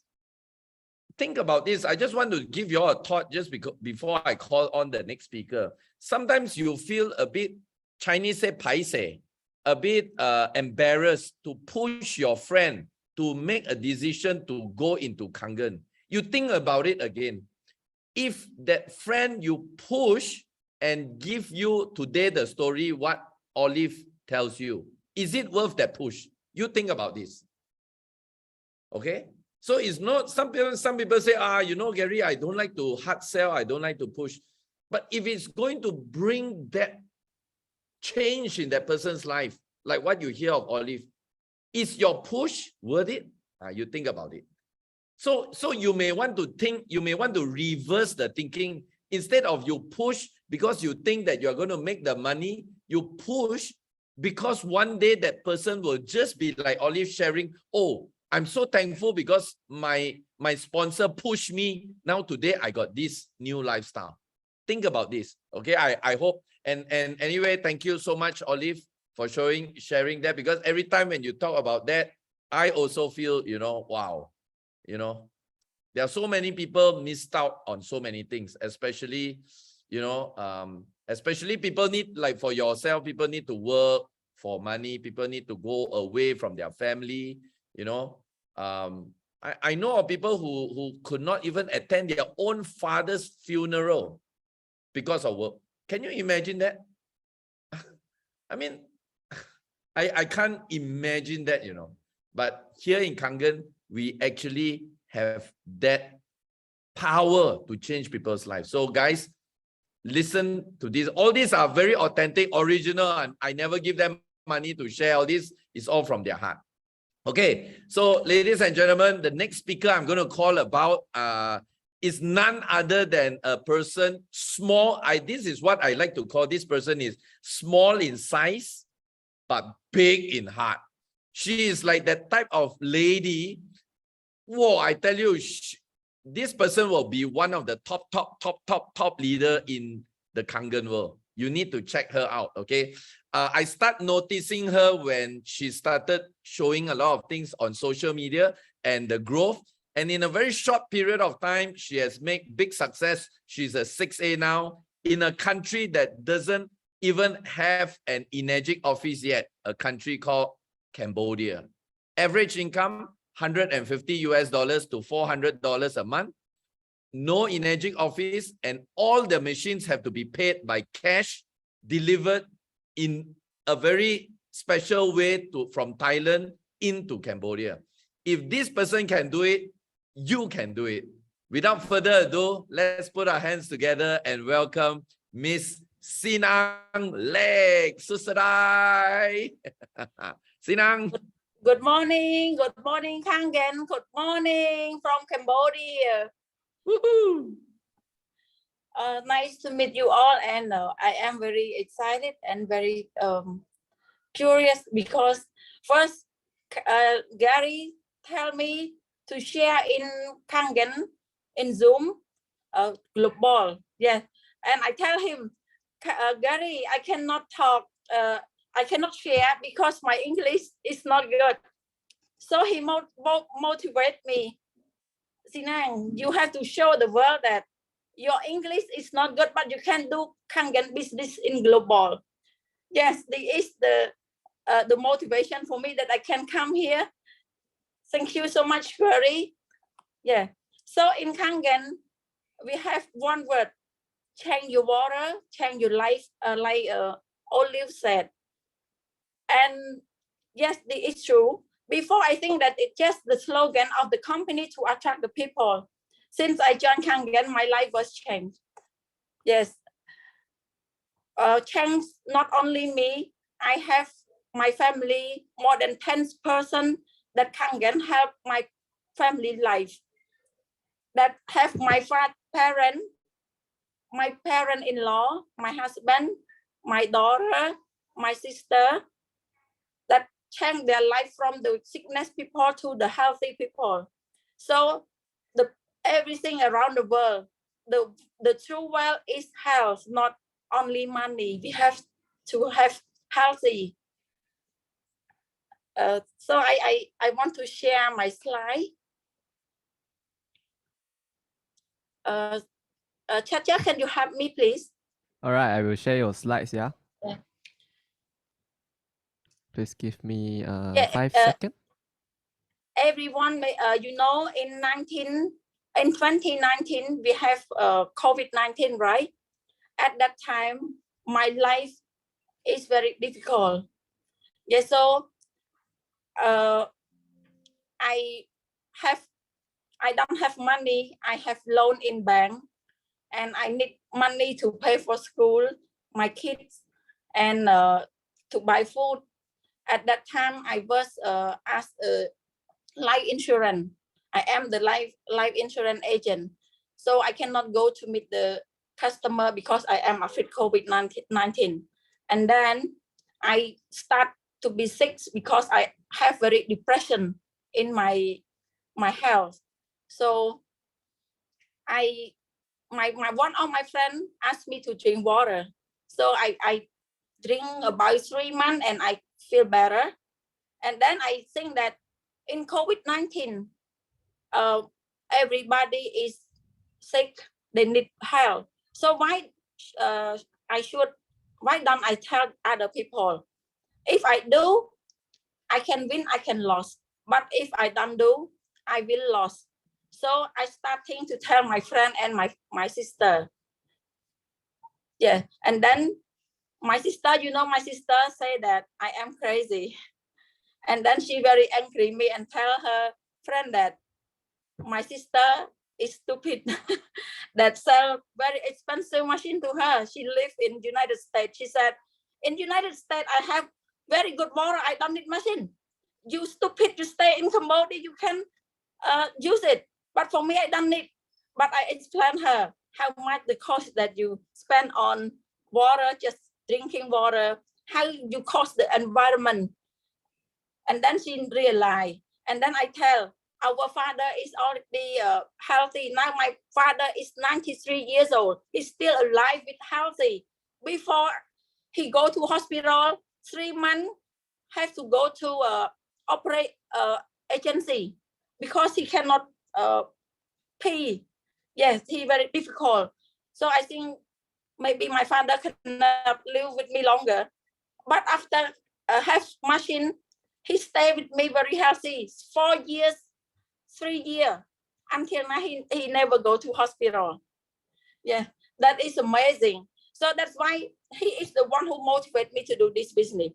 think about this, I just want to give you all a thought just before I call on the next speaker. Sometimes you feel a bit, Chinese say paise, a bit embarrassed to push your friend to make a decision to go into Kangen. You think about it again. If that friend you push and give you today the story, what Olive tells you, is it worth that push? You think about this. Okay? So it's not, some people say, you know, Gary, I don't like to hard sell, I don't like to push. But if it's going to bring that change in that person's life, like what you hear of Olive, is your push worth it? You think about it. So you may want to think, you may want to reverse the thinking. Instead of you push because you think that you're going to make the money, you push because one day that person will just be like Olive sharing, oh, I'm so thankful because my sponsor pushed me. Now today I got this new lifestyle. Think about this. Okay, I hope. And anyway, thank you so much, Olive, for sharing that, because every time when you talk about that, I also feel, you know, wow, you know, There are so many people missed out on so many things, especially, you know, especially people need, like for yourself, people need to work for money. People need to go away from their family, you know. I know of people who could not even attend their own father's funeral because of work. Can you imagine that? I mean, I can't imagine that, you know. But here in Kangen, we actually have that power to change people's lives. So guys, listen to this. All these are very authentic, original, and I never give them money to share. All this is all from their heart. Okay, so ladies and gentlemen, the next speaker I'm going to call about is none other than a person small. This is what I like to call this person is small in size, but big in heart. She is like that type of lady. Whoa, I tell you, this person will be one of the top leader in the Kangen world. You need to check her out, okay? I start noticing her when she started showing a lot of things on social media and the growth. And in a very short period of time, she has made big success. She's a 6A now in a country that doesn't even have an Enegic office yet, a country called Cambodia. Average income, $150 to $400 a month. No Enegic office, and all the machines have to be paid by cash, delivered in a very special way from Thailand into Cambodia. If this person can do it, you can do it. Without further ado, let's put our hands together and welcome Miss Sinang Lek Susadai. Sinang. Good morning, Kangen. Good morning from Cambodia. Woohoo. Nice to meet you all, and I am very excited and very curious because first Gary tell me to share in Kangen in Zoom global, yes, and I tell him, Gary, I cannot talk, I cannot share because my English is not good. So he motivate me. Sinang, you have to show the world that your English is not good, but you can do Kangen business in global. Yes, this is the motivation for me that I can come here. Thank you so much, Gary. Yeah. So in Kangen, we have one word: change your water, change your life, like Olive said. And yes, it's true. Before, I think that it's just the slogan of the company to attract the people. Since I joined Kangen, my life was changed. Yes. Changed not only me, I have my family, more than 10 persons that Kangen help my family life. That have my parent, my parent-in-law, my husband, my daughter, my sister, that change their life from the sickness people to the healthy people. So everything around the world, the true wealth is health, not only money. We have to have healthy. So I want to share my slide. Chacha, can you help me, please? All right, I will share your slides, yeah? Yeah. Please give me 5 seconds. Everyone, you know, in 2019, we have COVID-19, right? At that time, my life is very difficult. Yeah, so I don't have money. I have loan in bank, and I need money to pay for school, my kids, and to buy food. At that time, I was asked life insurance. I am the life insurance agent, so I cannot go to meet the customer because I am afraid COVID-19. And then I start to be sick because I have very depression in my health. So one of my friends asked me to drink water. So I drink about 3 months and I feel better. And then I think that in COVID-19, everybody is sick, they need help. So why why don't I tell other people? If I do, I can win, I can lose. But if I don't do, I will lose. So I starting to tell my friend and my sister. Yeah, and then my sister, my sister say that I am crazy. And then she very angry me and tell her friend that my sister is stupid that sell very expensive machine to her. She live in United States. She said, in United States, I have very good water. I don't need machine. You stupid, you stay in Cambodia, you can use it. But for me, I don't need. But I explain her how much the cost that you spend on water, just drinking water, how you cost the environment. And then she realized. And then I tell, our father is already healthy. Now my father is 93 years old. He's still alive with healthy. Before he go to hospital, 3 months, have to go to operate agency because he cannot pay. Yes, he very difficult. So I think maybe my father cannot live with me longer. But after have machine, he stay with me very healthy. 4 years, 3 years. Until now, he never go to hospital. Yeah, that is amazing. So that's why he is the one who motivated me to do this business.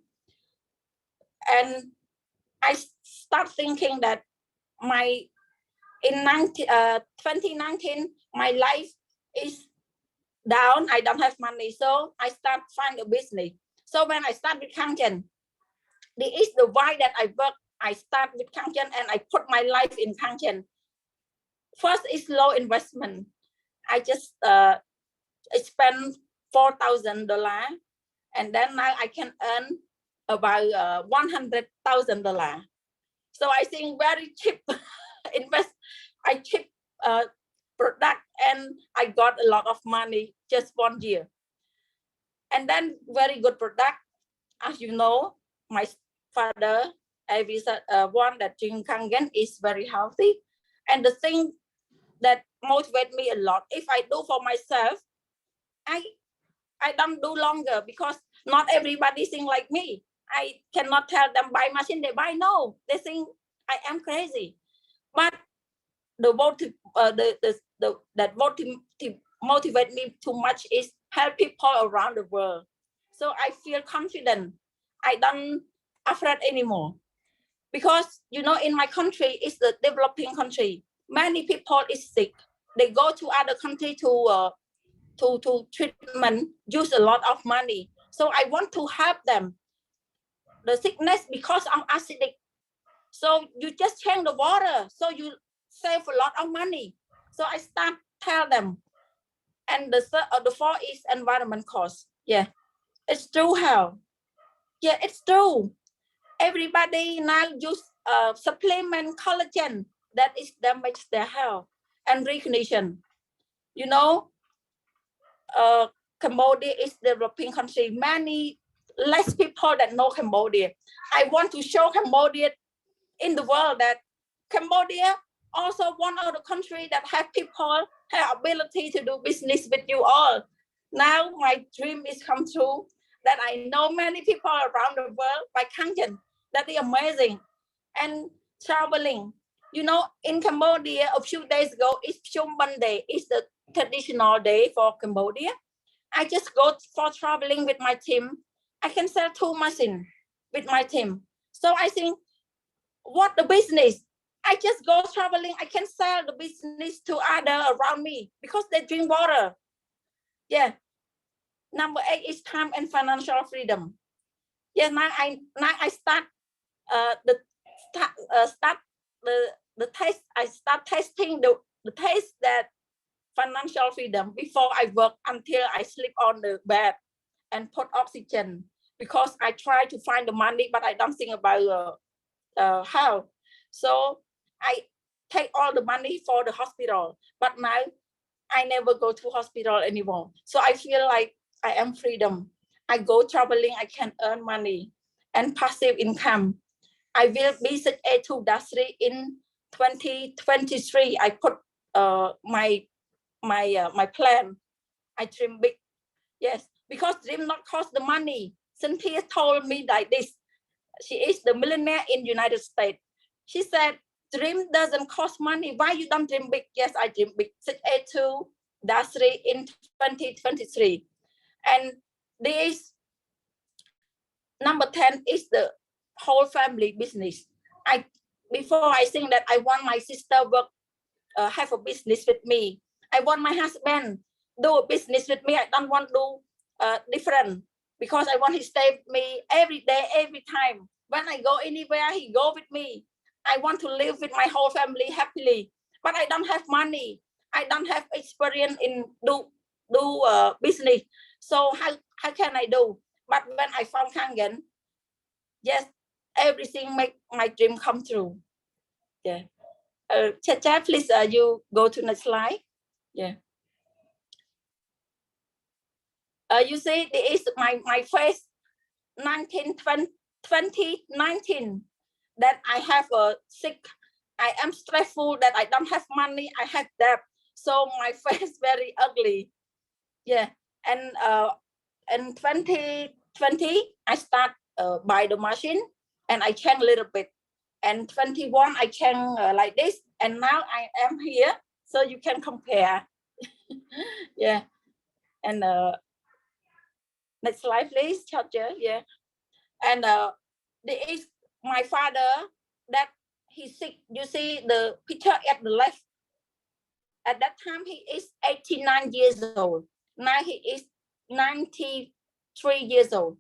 And I start thinking that in 2019, my life is down. I don't have money. So I start find a business. So when I start with Kangen, this is the why that I work. I start with Kangen and I put my life in Kangen. First is low investment. I just spend $4,000, and then now I can earn about $100,000. So I think very cheap cheap product, and I got a lot of money just 1 year. And then very good product. As you know, my father, one that drink Kangen is very healthy. And the thing that motivate me a lot, if I do for myself, I don't do longer because not everybody think like me. I cannot tell them buy machine, they buy. No, they think I am crazy. But the that motivate me too much is help people around the world. So I feel confident. I don't afraid anymore. Because in my country, it's the developing country. Many people is sick. They go to other country to treatment, use a lot of money. So I want to help them. The sickness because of acidic. So you just change the water. So you save a lot of money. So I start tell them. And the fourth is environment cost. Yeah, it's true how. Yeah, it's true. Everybody now use supplement collagen that is damage their health and recognition. Cambodia is developing country. Many less people that know Cambodia. I want to show Cambodia in the world that Cambodia also one of the country that have people have ability to do business with you all. Now my dream is come true that I know many people around the world by Kangen. That is amazing. And traveling. In Cambodia a few days ago, it's Chum Monday. It's the traditional day for Cambodia. I just go for traveling with my team. I can sell 2 machines with my team. So I think, what the business? I just go traveling. I can sell the business to other around me because they drink water. Yeah. Number 8 is time and financial freedom. Yeah. Now I start the test. I start testing the test that financial freedom before I work until I sleep on the bed and put oxygen, because I try to find the money, but I don't think about how. So I take all the money for the hospital, but now I never go to hospital anymore. So I feel like I am freedom. I go traveling, I can earn money and passive income. I will be such A2-3 in 2023, I put my plan. I dream big. Yes, because dream not cost the money. Cynthia told me like this. She is the millionaire in United States. She said, dream doesn't cost money. Why you don't dream big? Yes, I dream big. 682-3 in 2023. And this number 10 is the whole family business. Before I think that I want my sister have a business with me. I want my husband do a business with me. I don't want to do different, because I want he stay with me every day, every time. When I go anywhere, he go with me. I want to live with my whole family happily, but I don't have money. I don't have experience in do business. So how can I do? But when I found Kangen, yes, everything make my dream come true. Yeah. Chacha, please, you go to next slide. Yeah. You see, this is my face 2019 that I have a sick. I am stressful that I don't have money. I have debt, so my face very ugly. Yeah, and in 2020 I start buy the machine and I change a little bit. And 21 I change like this, and now I am here, so you can compare. Yeah, and next slide, please, Charger. Yeah, and there is my father that he's sick. You see the picture at the left. At that time, he is 89 years old. Now he is 93 years old.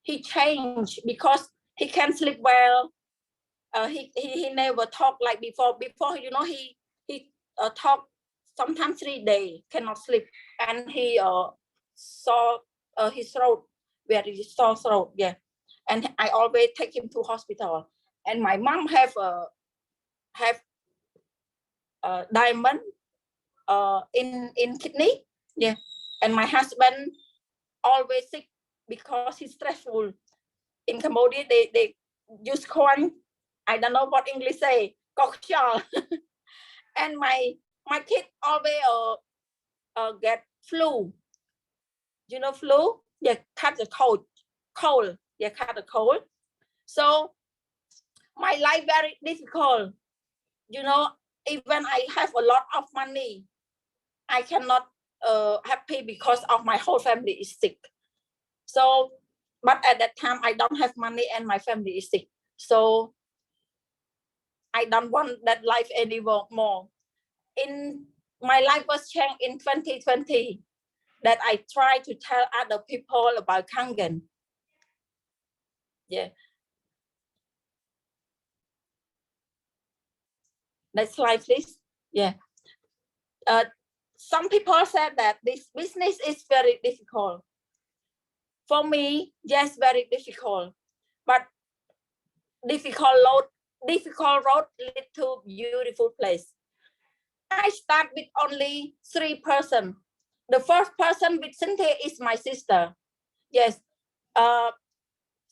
He changed because he can sleep well. He never talk like before. Before, you know, he talk sometimes 3 days, cannot sleep, and he saw his throat, very sore throat. Yeah, and I always take him to hospital. And my mom have diamond in kidney. Yeah, and my husband always sick because he's stressful. In Cambodia, they use corn. I don't know what English say. Cocktail. And my kid always get flu. You know flu? Yeah, catch a cold. Yeah, catch a cold. So my life very difficult. You know, even I have a lot of money, I cannot happy because of my whole family is sick. So, but at that time I don't have money and my family is sick. So I don't want that life anymore. In my life was changed in 2020 that I try to tell other people about Kangen. Yeah. Next slide, please. Yeah. Some people said that this business is very difficult. For me, yes, very difficult. But difficult road lead to beautiful place. I start with only 3 persons. The first person with Cynthia is my sister. Yes,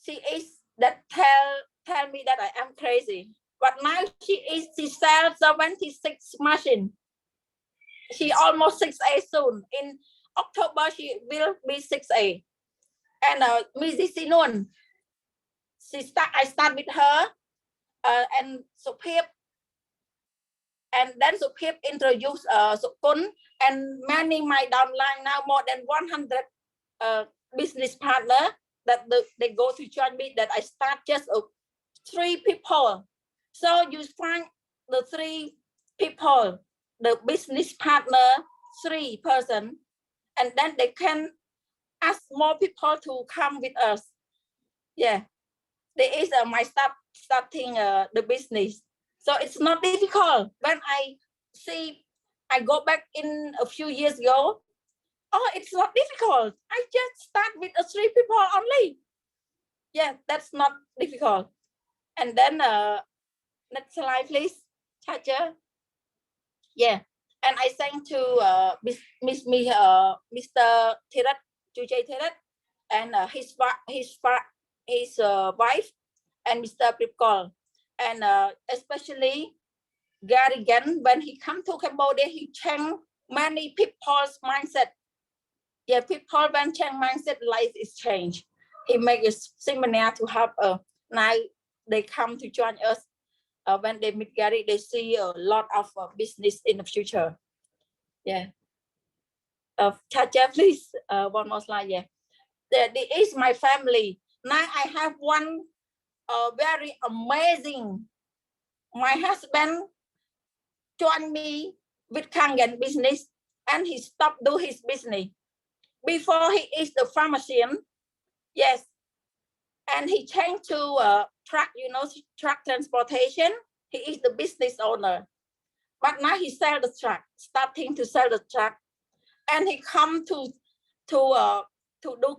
she is that tell me that I am crazy. But now she sells 76 machine. She almost 6A soon. In October she will be 6A. And Mrs. Sinun, I start with her, and Sophia. And then Sophia introduced Sukun, and many my downline now more than 100 business partner that they go to join me, that I start just 3 people. So you find the 3 people, the business partner, 3 person, and then they can ask more people to come with us. Yeah, there is my starting the business. So it's not difficult. When I see, I go back in a few years ago, oh, it's not difficult. I just start with 3 people only. Yeah, that's not difficult. And then next slide, please, Chacha. Yeah, and I thank to Mr. Thirat, Chujay Thirat, and his wife, and Mr. Pripkol, and especially Gary Gan, when he come to Cambodia, he changed many people's mindset. Yeah, people when change mindset, life is changed. He make a seminar to have now they come to join us. When they meet Gary, they see a lot of business in the future. Yeah. Chacha, please, one more slide. Yeah. This is my family. Now I have one very amazing. My husband joined me with Kangen business, and he stopped do his business. Before he is the pharmacist, yes, and he changed to truck, truck transportation. He is the business owner, but now he sell the truck, starting to sell the truck, and he come to do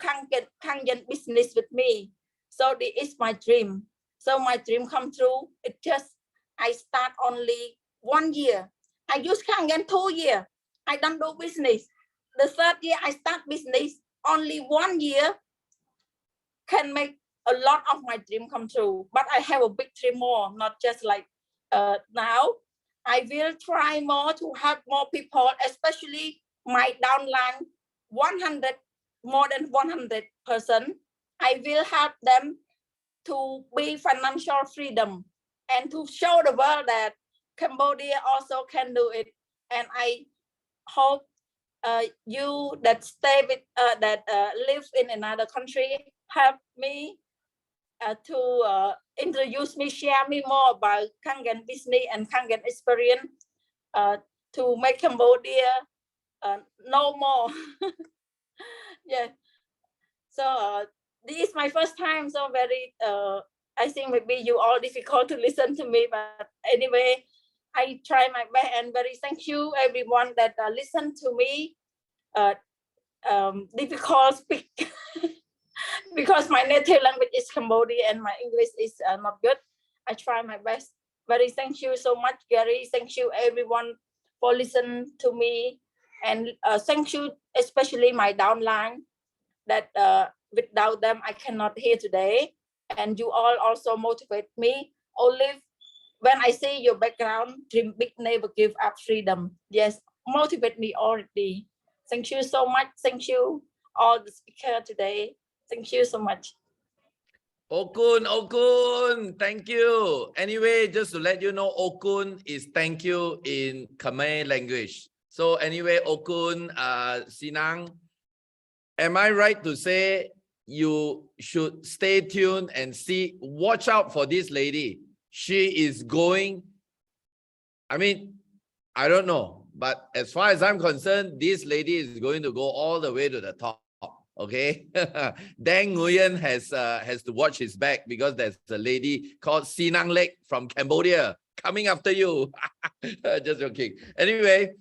Kangen business with me. So this is my dream. So my dream come true. It just I start only 1 year. I use Kangen 2 years. I don't do business. The 3rd year I start business. Only 1 year can make a lot of my dream come true. But I have a big dream more, not just like now. I will try more to help more people, especially my downline, 100, more than 100 person. I will help them to be financial freedom and to show the world that Cambodia also can do it. And I hope you that stay with live in another country help me to introduce me, share me more about Kangen business and Kangen experience to make Cambodia know more. Yeah. So this is my first time, so very I think maybe you all difficult to listen to me, but anyway, I try my best, and very thank you everyone that listen to me. Difficult speak because my native language is Cambodian and my English is not good. I try my best. Very thank you so much, Gary. Thank you everyone for listening to me, and thank you especially my downline that without them I cannot hear today, and you all also motivate me. Only when I see your background, dream big, never give up freedom. Yes, motivate me already. Thank you so much. Thank you all the speaker today. Thank you so much. Okun, thank you. Anyway, just to let you know, Okun is thank you in Khmer language. So anyway, Okun, Sinang, am I right to say you should stay tuned and see, watch out for this lady? She is going, I mean, I don't know, but as far as I'm concerned, this lady is going to go all the way to the top. Okay, Deng Nguyen has to watch his back because there's a lady called Sinang Lek from Cambodia coming after you. Just joking. Anyway,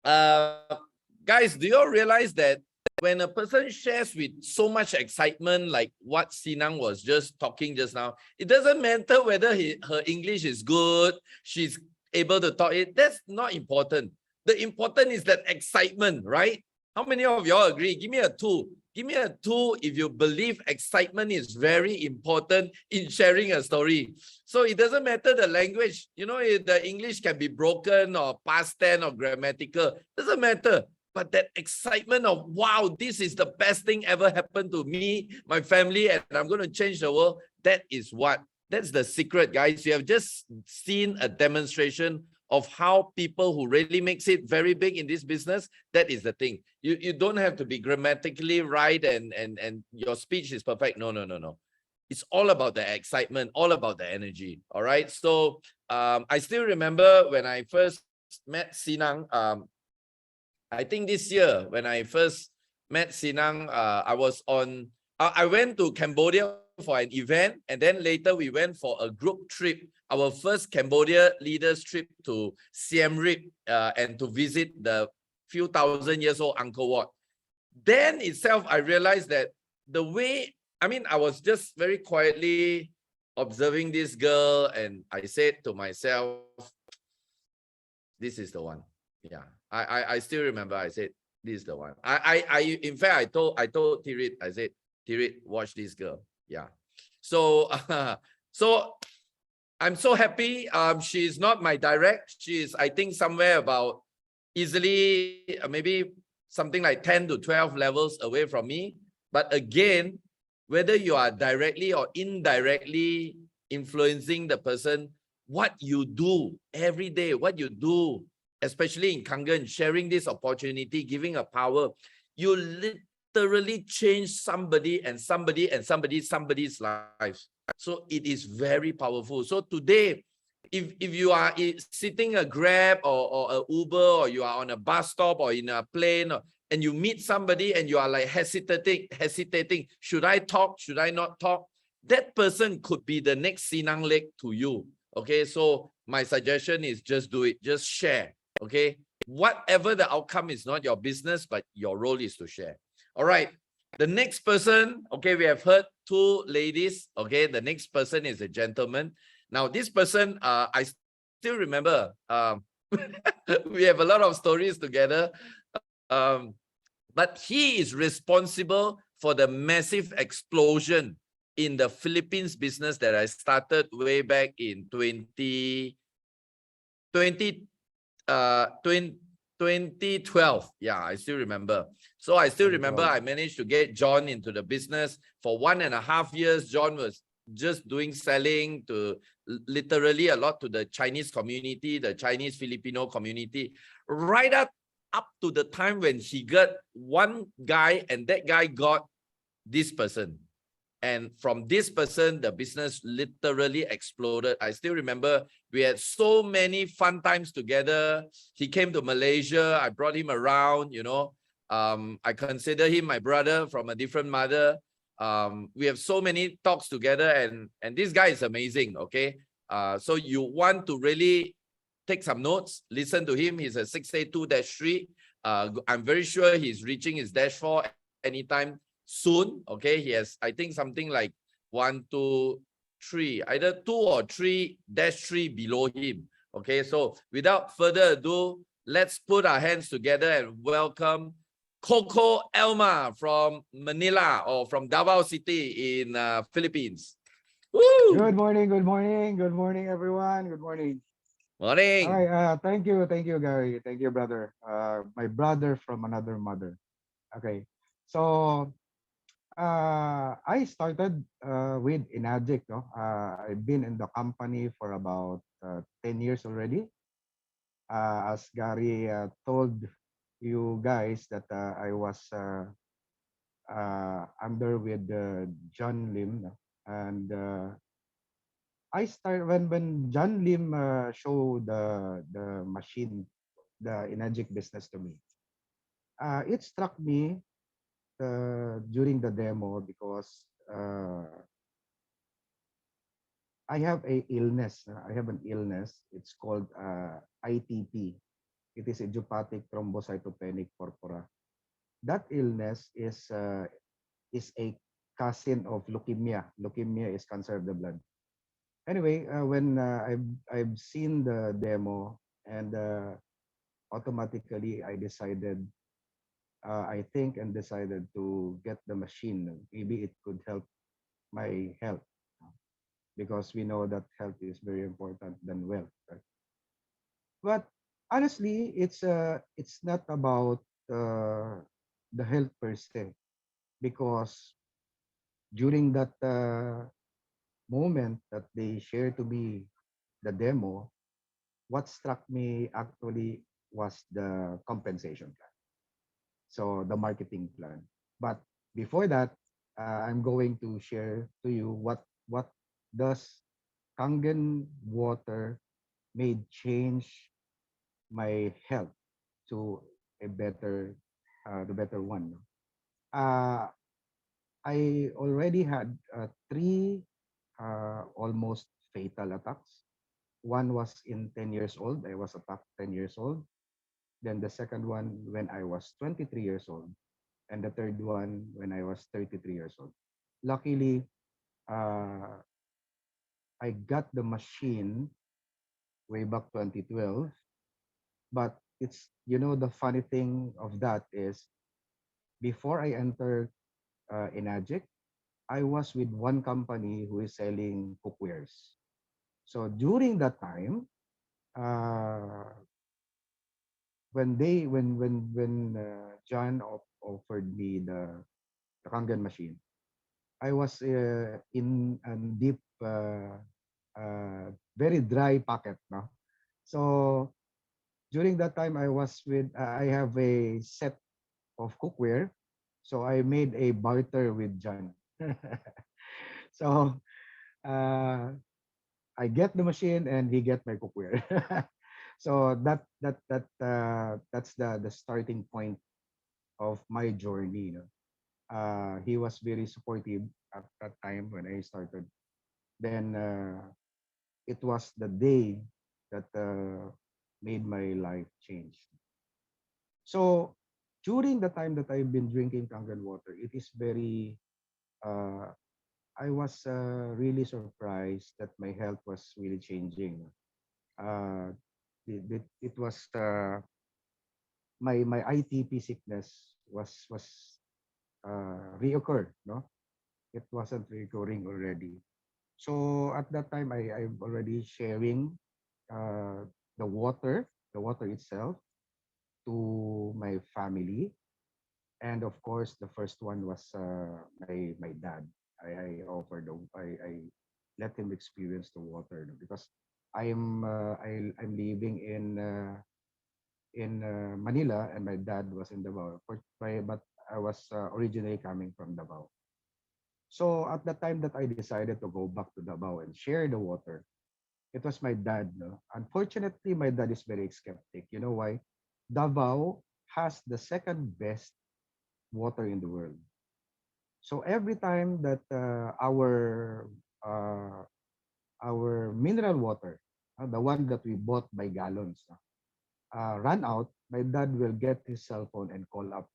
guys, do you all realize that when a person shares with so much excitement, like what Sinang was just talking just now, it doesn't matter whether her English is good, she's able to talk it. That's not important. The important is that excitement, right? How many of y'all agree? Give me a 2. Give me a 2 if you believe excitement is very important in sharing a story. So it doesn't matter the language. You know, the English can be broken or past tense or grammatical. Doesn't matter. But that excitement of, wow, this is the best thing ever happened to me, my family, and I'm going to change the world. That's the secret, guys. You have just seen a demonstration of how people who really makes it very big in this business. That is the thing. You don't have to be grammatically right and your speech is perfect. No. It's all about the excitement, all about the energy. All right. So I still remember when I first met Sinang, I think this year when I first met Sinang, I went to Cambodia for an event, and then later we went for a group trip, our first Cambodia leaders trip to Siem Reap and to visit the few thousand years old Angkor Wat. Then itself, I realized that the way, I mean, I was just very quietly observing this girl, and I said to myself, this is the one. Yeah, I still remember. I said, this is the one. In fact, I told Tirit, I said, Tirit, watch this girl. Yeah. So so I'm so happy. She's not my direct. She's, I think, somewhere about easily maybe something like 10 to 12 levels away from me. But again, whether you are directly or indirectly influencing the person, what you do every day, what you do, especially in Kangen, sharing this opportunity, giving a power, you literally change somebody and somebody and somebody's life. So it is very powerful. So today, if you are sitting a Grab or a Uber, or you are on a bus stop or in a plane, and you meet somebody and you are like hesitating, should I talk, should I not talk? That person could be the next Sinang leg to you. Okay, so my suggestion is just do it, just share. Okay, whatever the outcome is not your business, but your role is to share. All right, the next person, okay, we have heard two ladies. Okay, the next person is a gentleman. Now, this person, I still remember, we have a lot of stories together, but he is responsible for the massive explosion in the Philippines business that I started way back in 2012. Yeah, I still remember. So I still remember I managed to get John into the business for 1.5 years. John was just doing selling to literally a lot to the Chinese community, the Chinese Filipino community, right up to the time when he got one guy and that guy got this person. And from this person, the business literally exploded. I still remember we had so many fun times together. He came to Malaysia. I brought him around, you know. I consider him my brother from a different mother. We have so many talks together, and this guy is amazing, okay? So you want to really take some notes, listen to him. He's a 682-3. I'm very sure he's reaching his -4 anytime soon. Okay, he has, I think, something like 1, 2, 3, either 2 or 3-3 below him. Okay, so without further ado, let's put our hands together and welcome Koko Elma from Manila, or from Davao City in Philippines. Woo! Good morning, good morning, good morning, everyone. Good morning. Morning. All right, thank you, Gary. Thank you, brother. My brother from another mother. Okay, so I started with Inagic. No, I've been in the company for about 10 years already. As Gary told you guys that I was under with John Lim, no? And I started when John Lim showed the machine, the Inagic business to me. It struck me during the demo because I have a illness. I have an illness. It's called ITP. It is idiopathic thrombocytopenic purpura. That illness is a cousin of leukemia. Leukemia is cancer of the blood. Anyway, when I've seen the demo, and automatically I decided, I think, and decided to get the machine. Maybe it could help my health, because we know that health is very important than wealth. Right? But honestly, it's not about the health per se, because during that moment that they shared to me the demo, what struck me actually was the compensation plan. So the marketing plan. But before that, I'm going to share to you what does Kangen water made change my health to a better, the better one. Uh, I already had three almost fatal attacks. One was in 10 years old. I was attacked 10 years old. Then the second one when I was 23 years old. And the third one when I was 33 years old. Luckily, uh, I got the machine way back 2012. But it's, the funny thing of that is, before I entered Enagic, I was with one company who is selling cookwares. So during that time, uh, when John offered me the Kangen machine, I was in a deep, very dry pocket. No? So during that time, I have a set of cookware. So I made a barter with John. So uh, I get the machine and he get my cookware. So that's the starting point of my journey. You know? He was very supportive at that time when I started. Then it was the day that made my life change. So during the time that I've been drinking Kangen water, it is very uh, I was really surprised that my health was really changing. Uh, it was my ITP sickness was reoccurred. No, it wasn't recurring already. So at that time, I'm already sharing uh, the water itself to my family, and of course, the first one was my dad. I let him experience the water, no, because I'm living in Manila and my dad was in Davao. But I was originally coming from Davao. So at the time that I decided to go back to Davao and share the water, it was my dad. No? Unfortunately, my dad is very skeptic. You know why? Davao has the second best water in the world. So every time that uh, our mineral water, the one that we bought by gallons, run out, my dad will get his cell phone and call up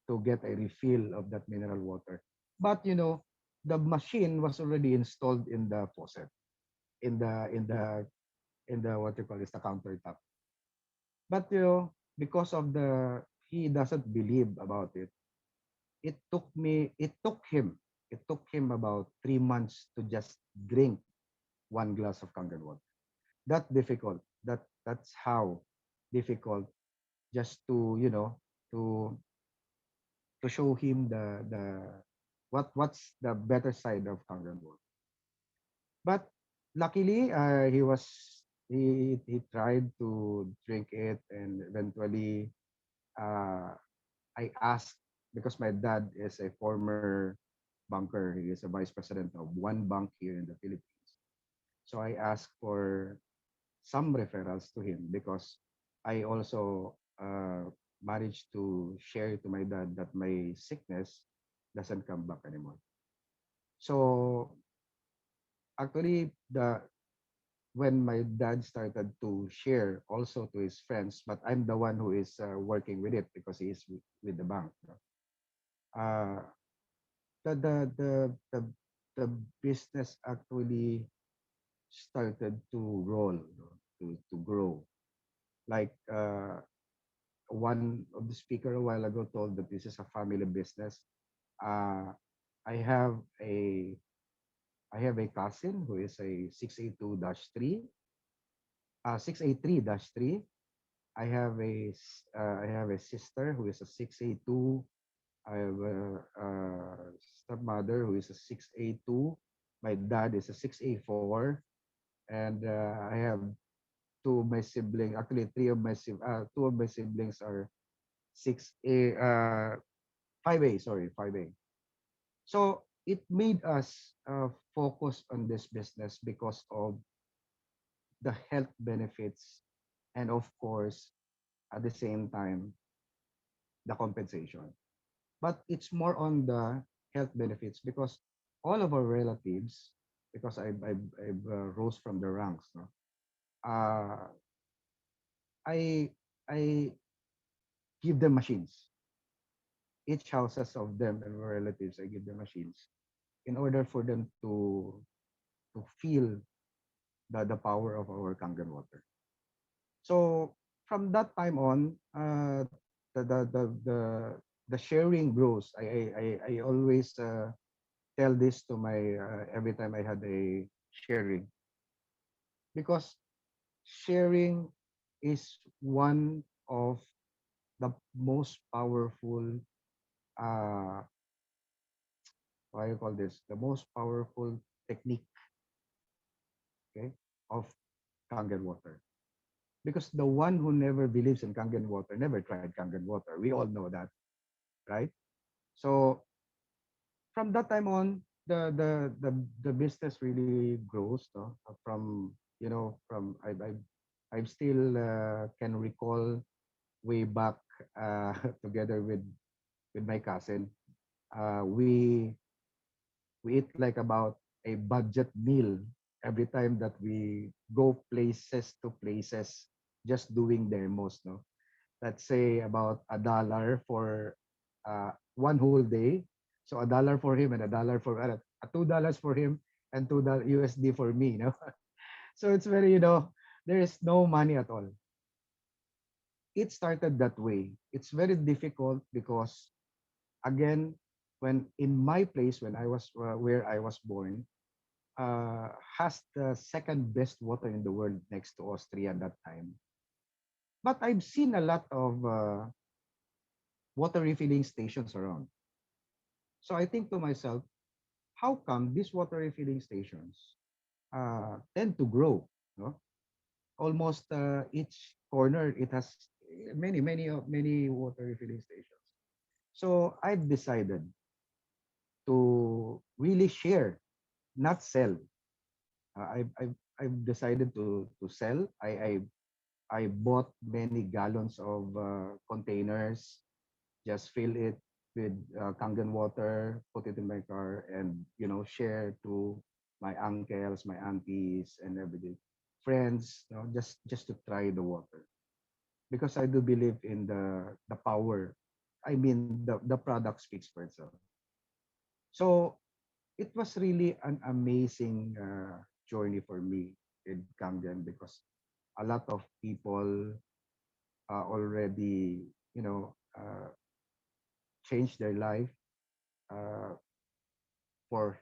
to get a refill of that mineral water. But the machine was already installed in the faucet, in the in the in the what you call this, the countertop. But because of the he doesn't believe about it. It took him about 3 months to just drink one glass of Kangen water. That difficult. That's how difficult, just to to to show him the what's the better side of Kangen water. But luckily, he tried to drink it, and eventually, uh, I asked, because my dad is a former banker. He is a vice president of one bank here in the Philippines. So I asked for some referrals to him, because I also managed to share to my dad that my sickness doesn't come back anymore. So actually, the when my dad started to share also to his friends, but I'm the one who is working with it because he is with the bank. No? Uh, the, the the the the business actually started to roll, no, to grow. Like one of the speaker a while ago told that this is a family business. Uh, I have a I have a cousin who is a 682-3, 683-3. I have a sister who is a 682. I have a stepmother who is a 682. My dad is a 684, and I have two of my siblings. Actually, two of my siblings are 6A, 5A. Sorry, 5A. So it made us focus on this business because of the health benefits, and of course, at the same time, the compensation. But it's more on the health benefits, because all of our relatives, because I've rose from the ranks, no? uh, I I give them machines. Each houses of them and relatives, I give them machines in order for them to feel the power of our Kangen water. So from that time on, the the the the, the sharing grows. I always tell this to my every time I had a sharing. because sharing is one of the most powerful, uh, what do you call this? The most powerful technique, okay, of Kangen water. Because the one who never believes in Kangen water never tried Kangen water. We all know that, right? So from that time on, the business really grows. No? From from I still can recall way back together with my cousin. We eat like about a budget meal every time that we go places to places, just doing demos. No, let's say about $1 for one whole day. So $1 for him and $1 for $2 for him and $2 USD for me. So it's very, there is no money at all. It started that way. It's very difficult because, again, when in my place, when I was where I was born, has the second best water in the world next to Austria at that time. But I've seen a lot of water refilling stations around. So I think to myself, how come these water refilling stations tend to grow? No? Almost each corner it has many water refilling stations. So I've decided to really share, not sell. I've decided to sell. I bought many gallons of containers, just fill it with Kangen water, put it in my car, and share to my uncles, my aunties, and everything, friends, just to try the water, because I do believe in the power. I mean, the product speaks for itself. So it was really an amazing journey for me in Kangen, because a lot of people already, changed their life uh, for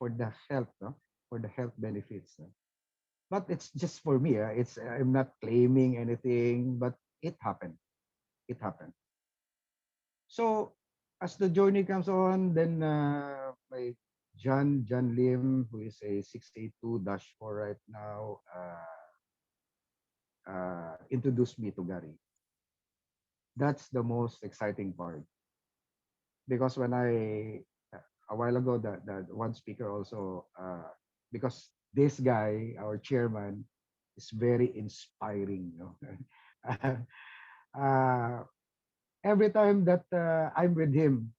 the health, no? For the health benefits. No? But it's just for me. It's I'm not claiming anything, but it happened. It happened. So as the journey comes on, then my John Lim, who is a 682-4 right now, introduced me to Gary. That's the most exciting part, because when a while ago, the one speaker also, because this guy, our chairman, is very inspiring. uh, every time that I'm with him,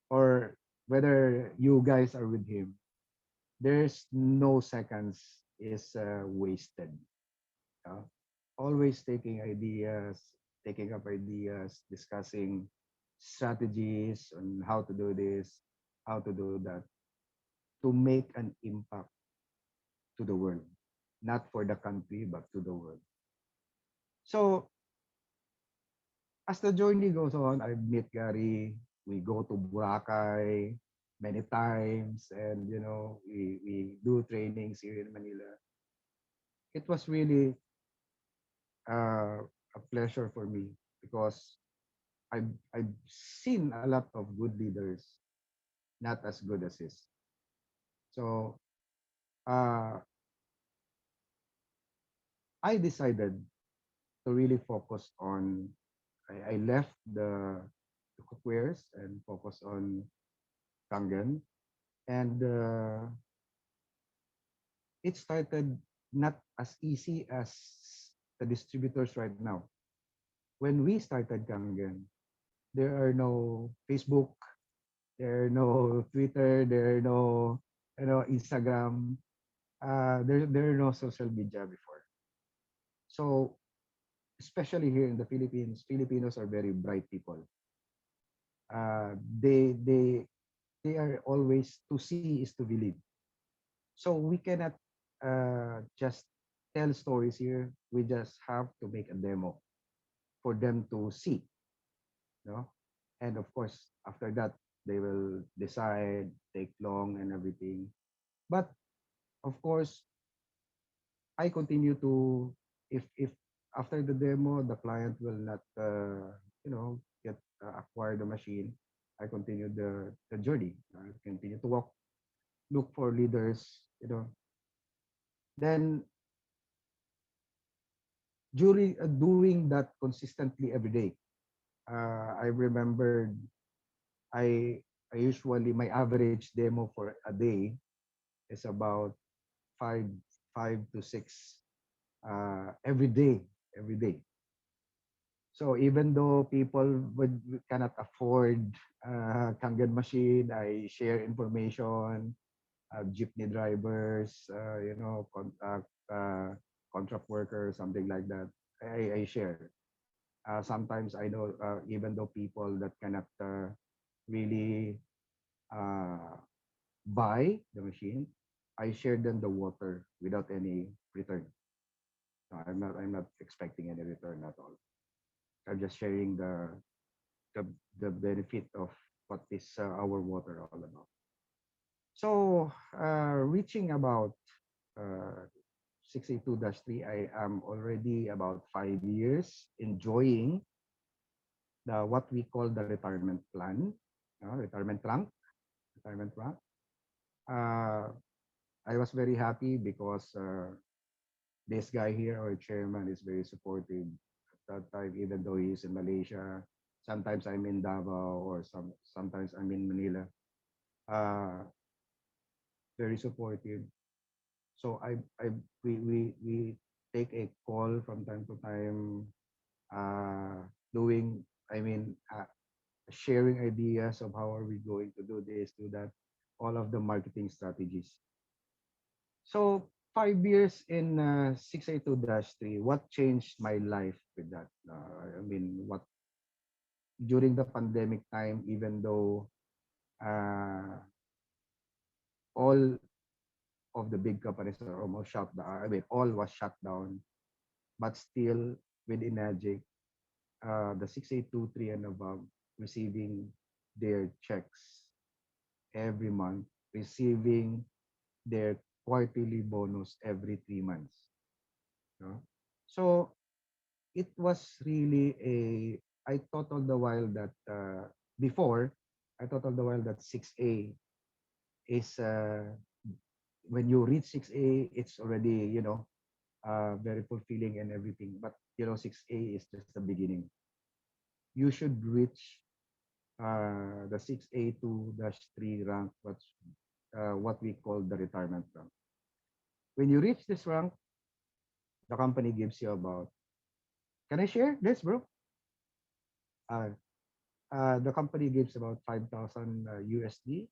or whether you guys are with him, there's no seconds is wasted. Uh, Always taking up ideas, discussing strategies on how to do this, how to do that, to make an impact to the world, not for the country, but to the world. So as the journey goes on, I meet Gary. We go to Boracay many times, and we do trainings here in Manila. It was really a pleasure for me, because I've seen a lot of good leaders, not as good as his. So uh, I decided to really focus on. I left the cookwares and focus on Kangen, and it started not as easy as the distributors right now. When we started Kangen, there are no Facebook, there are no Twitter, there are no Instagram. There are no social media before. So especially here in the Philippines, Filipinos are very bright people. Uh, they they they are always, to see is to believe. So we cannot just tell stories here. We just have to make a demo for them to see, and of course after that they will decide, take long and everything. But of course, I continue to, if after the demo the client will not get acquire the machine, I continue the journey. I continue to walk, look for leaders. Then during doing that consistently every day, I remembered I I usually my average demo for a day is about five five to six every day, every day. So even though people cannot afford Kangen machine, I share information, jeepney drivers, contract workers, something like that. I share. Sometimes I know even though people that cannot really uh, buy the machine, I share them the water without any return. No, I'm not expecting any return at all. I'm just sharing the, the benefit of what is our water all about. So reaching about uh, 682-3, I am already about 5 years enjoying the what we call the retirement plan, retirement trunk. Uh, I was very happy because this guy here, our chairman, is very supportive at that time, even though he's in Malaysia. Sometimes I'm in Davao or sometimes I'm in Manila. Uh, very supportive. So we take a call from time to time, doing, I mean, sharing ideas of how are we going to do this, do that, all of the marketing strategies. So 5 years in 682-3, what changed my life with that? I mean, what during the pandemic time, even though all of the big companies are almost shut down, I mean, all was shut down, but still with Enagic, the 6823 and above receiving their checks every month, receiving their quarterly bonus every 3 months. No? So it was really I thought all the while that before, I thought all the while that 6A is, when you reach 6A, it's already, very fulfilling and everything. But, 6A is just the beginning. You should reach the 6A2-3 rank, what we call the retirement rank. When you reach this rank, the company gives you about, can I share this, bro? Uh, the company gives about 5,000 USD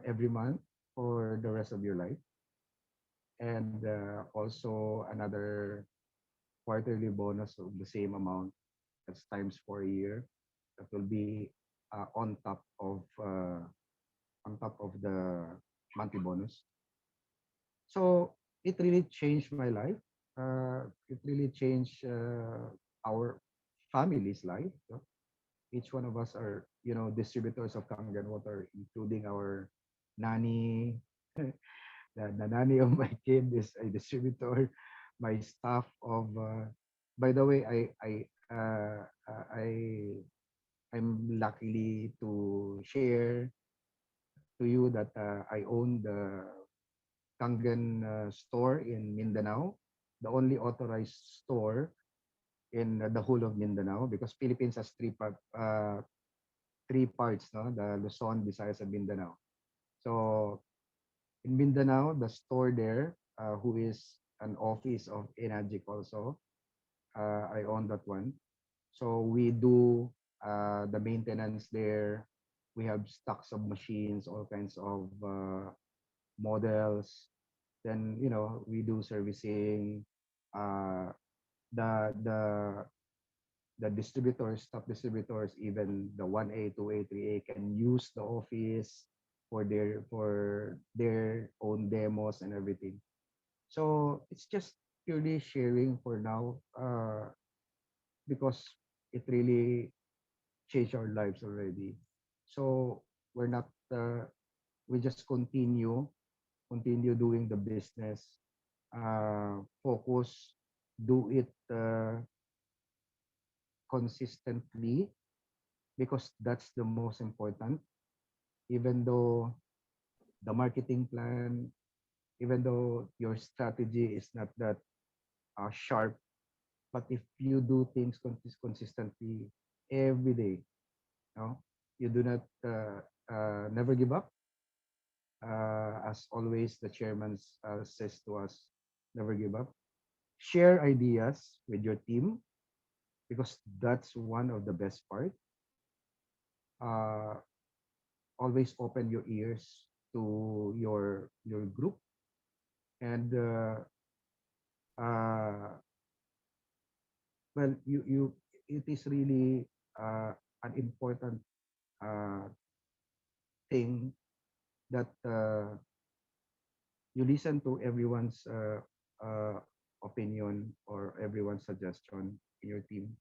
every month for the rest of your life. And also another quarterly bonus of the same amount. That's times 4 a year. That will be on top of the monthly bonus. So it really changed my life. It really changed our family's life. Each one of us are, distributors of Kangen water, including our nanny. The nanny of my kid is a distributor. My staff of, by the way, I'm luckily to share to you that I own the Kangen store in Mindanao, the only authorized store in the whole of Mindanao, because Philippines has three parts, no? The Luzon, Visayas, and Mindanao. So in Mindanao, the store there, who is an office of Enagic also, I own that one. So we do the maintenance there. We have stocks of machines, all kinds of models. Then we do servicing. Uh, the the the distributors, top distributors, even the 1A, 2A, 3A can use the office for their own demos and everything. So it's just purely sharing for now, because it really changed our lives already. So we're not we just continue doing the business focus, do it consistently, because that's the most important. Even though the marketing plan, even though your strategy is not that sharp, but if you do things consistently every day, no, you do not never give up. As always, the chairman says to us, never give up. Share ideas with your team, because that's one of the best part. Uh, Always open your ears to your group, and uh, well, you it is really an important uh, thing that you listen to everyone's opinion or everyone's suggestion in your team,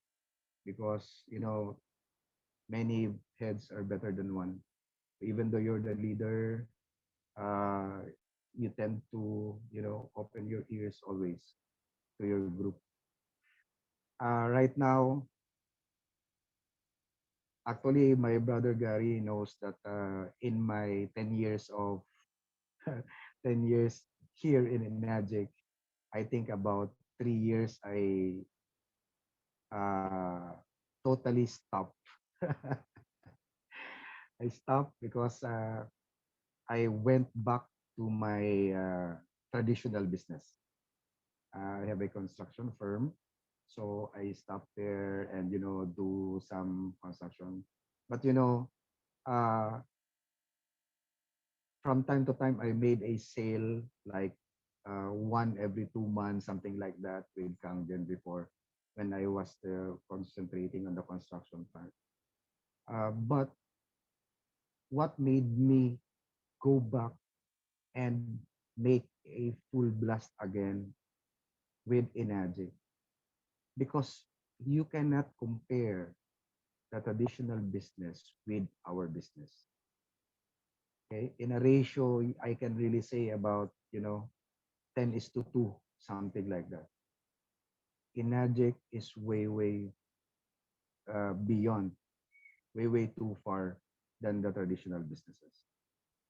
because many heads are better than one. Even though you're the leader, uh, you tend to open your ears always to your group. Right now, actually, my brother Gary knows that in my 10 years of 10 years here in Enagic, I think about 3 years uh, totally stopped. I stopped because I went back to my traditional business. I have a construction firm, so I stopped there and do some construction. But uh, from time to time, I made a sale like one every 2 months, something like that with Kangen before, when I was concentrating on the construction part. But what made me go back and make a full blast again with Enagic? Because you cannot compare the traditional business with our business. Okay, in a ratio, I can really say about 10:2, something like that. Enagic is way beyond, way too far than the traditional businesses.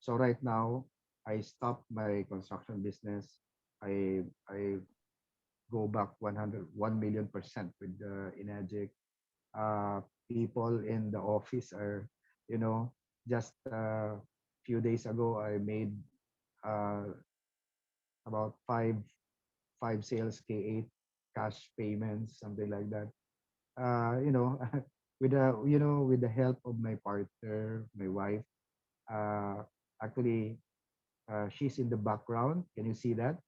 So right now, I stopped my construction business. I go back 100, 1,000,000% with the Enagic. People in the office are, just a few days ago, I made uh, about five sales K8 cash payments, something like that. With the help of my partner, my wife. Uh, Actually, she's in the background. Can you see that?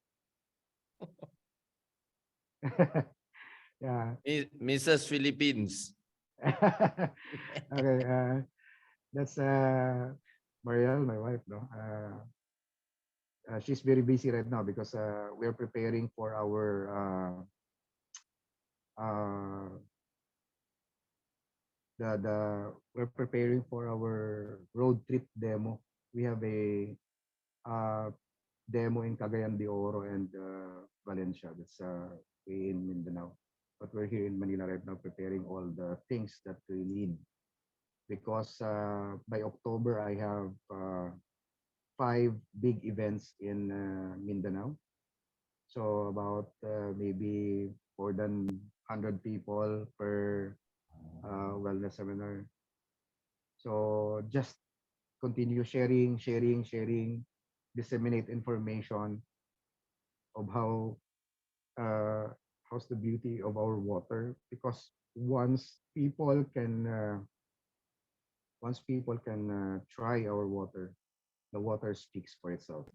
Yeah. Mrs. Philippines. Okay. That's Mariel, my wife. No, she's very busy right now because we're preparing for our the we're preparing for our road trip demo. We have a uh, demo in Cagayan de Oro and Valencia. That's in Mindanao. But we're here in Manila right now preparing all the things that we need, because by October I have 5 big events in Mindanao. So about maybe more than 100 people per wellness seminar. So just continue sharing, disseminate information of uh, how's the beauty of our water. Because once people can try our water, the water speaks for itself,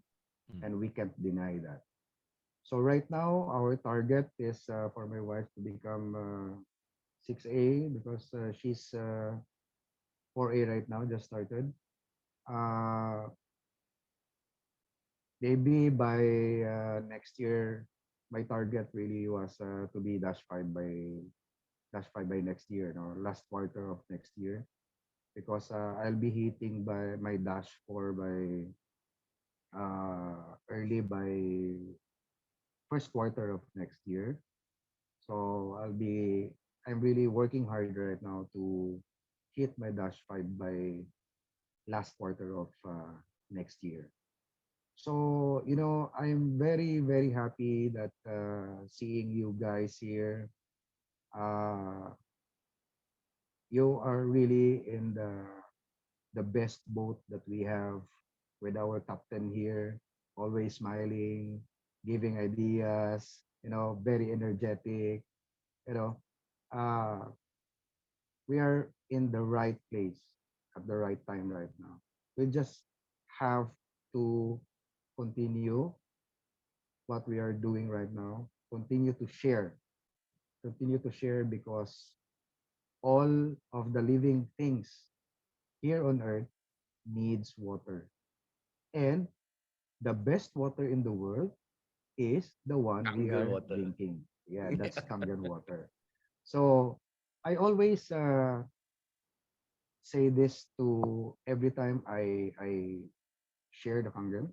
Mm. and we can't deny that. So right now, our target is for my wife to become 6A, because she's 4A right now, just started. Uh, Maybe by next year, my target really was to be dash 5 by next year, no, last quarter of next year, because I'll be hitting by my dash 4 by early by first quarter of next year. So I'm really working hard right now to hit my dash 5 by last quarter of next year. So, I'm very, very happy that seeing you guys here. Uh, you are really in the best boat that we have with our captain here, always smiling, giving ideas, very energetic, you know. Uh, we are in the right place at the right time right now. We just have to continue what we are doing right now, continue to share because all of the living things here on earth needs water. And the best water in the world is the one we Kangen are water. drinking. Yeah, that's Kangen water. So I always say this to every time I share the Kangen.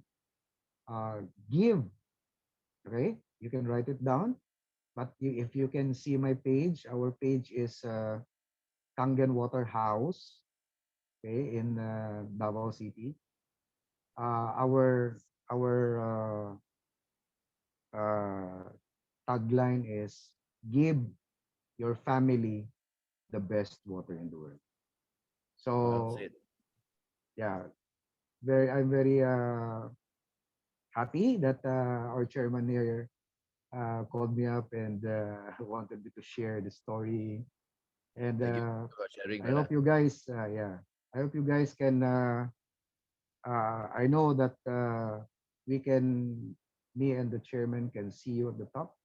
Give, okay? You can write it down. But if you can see my page, our page is Kangen Water House, okay, in Davao City. Our tagline is give your family the best water in the world. Well So said. yeah, I'm very happy that our chairman here called me up and wanted me to share the story. And Thank you for sharing, I hope brother. you guys, I hope you guys can. I know that me and the chairman can see you at the top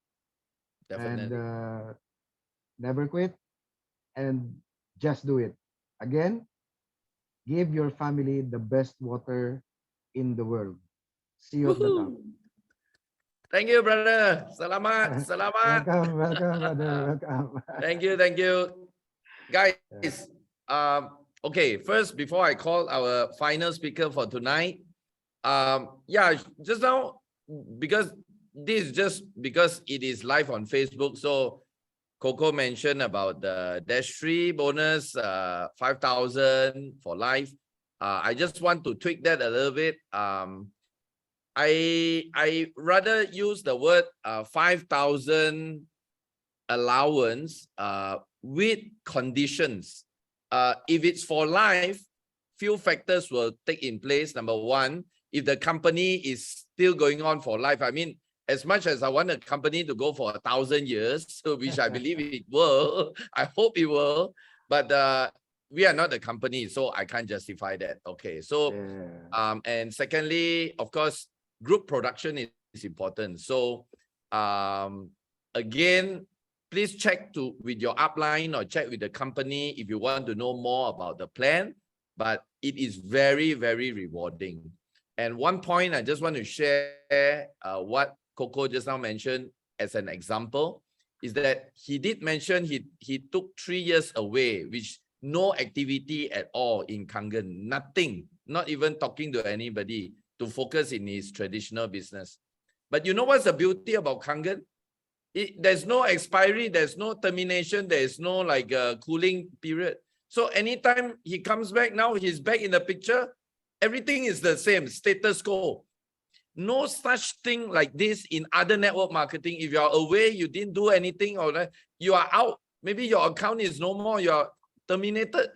and Definitely. never quit and just do it. Again, give your family the best water in the world. See you at the top. Woohoo! Thank you, brother. Selamat, selamat. Welcome, brother. Welcome. Thank you. Guys, Yeah. okay, first, before I call our final speaker for tonight, yeah, just now, because this is just because it is live on Facebook, so Koko mentioned about the Dash 3 bonus, 5,000 for life. I just want to tweak that a little bit. I rather use the word 5,000 allowance with conditions. If it's for life, few factors will take in place. Number one, if the company is still going on for life, I mean, as much as I want a company to go for 1,000 years, so which I believe it will, I hope it will, but we are not the company, so I can't justify that. Okay, so Yeah. and secondly, of course, group production is important. So again, please check with your upline or check with the company if you want to know more about the plan, but it is very, very rewarding. And one point I just want to share what Koko just now mentioned as an example is that he did mention he took 3 years away, which no activity at all in Kangen, nothing, not even talking to anybody, to focus in his traditional business. But you know what's the beauty about Kangen? There's no expiry, there's no termination, there's no like a cooling period. So anytime he comes back, now he's back in the picture, everything is the same, status quo. No such thing like this in other network marketing. If you are away, you didn't do anything, or you are out, maybe your account is no more, you are terminated.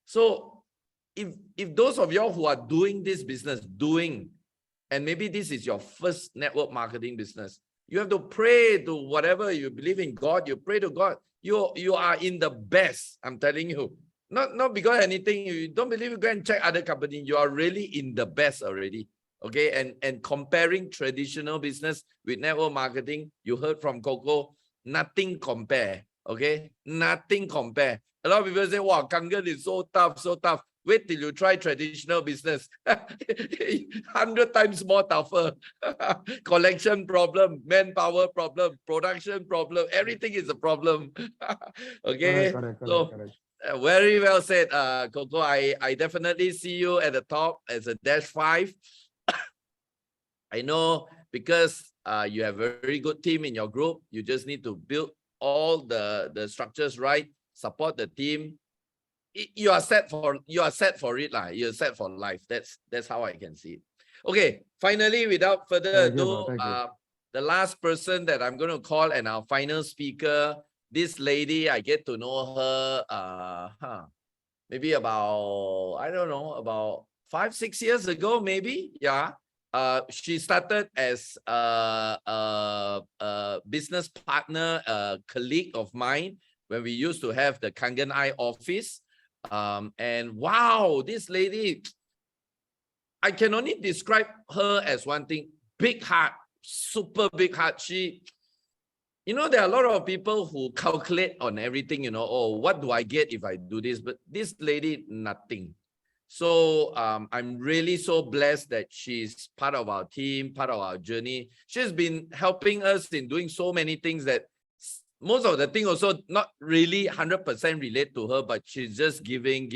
So if those of y'all who are doing this business, and maybe this is your first network marketing business, you have to pray to whatever you believe in God, you pray to God. You are in the best, I'm telling you. Not because anything, you don't believe, you go and check other companies. You are really in the best already. Okay, and comparing traditional business with network marketing, you heard from Koko, nothing compare. Okay, nothing compare. A lot of people say, wow, Kangen is so tough, so tough. Wait till you try traditional business. 100 times more tougher. Collection problem, manpower problem, production problem, everything is a problem. Okay, Correct. so very well said, Koko. I definitely see you at the top as a Dash 5. I know because you have a very good team in your group. You just need to build all the structures right, support the team. You are set for it lah. You're set for life. That's how I can see it. Okay, finally, without further Thank you, ado, bro. Thank you. the last person that I'm going to call and our final speaker, this lady, I get to know her maybe about, I don't know, about 5-6 years ago, maybe. Yeah. She started as a business partner, a colleague of mine when we used to have the Kangen office. And wow, this lady, I can only describe her as one thing: big heart, super big heart. She, you know, there are a lot of people who calculate on everything, you know, oh, what do I get if I do this? But this lady, nothing. So I'm really so blessed that she's part of our team, part of our journey. She's been helping us in doing so many things that most of the thing also not really 100% relate to her, but she's just giving.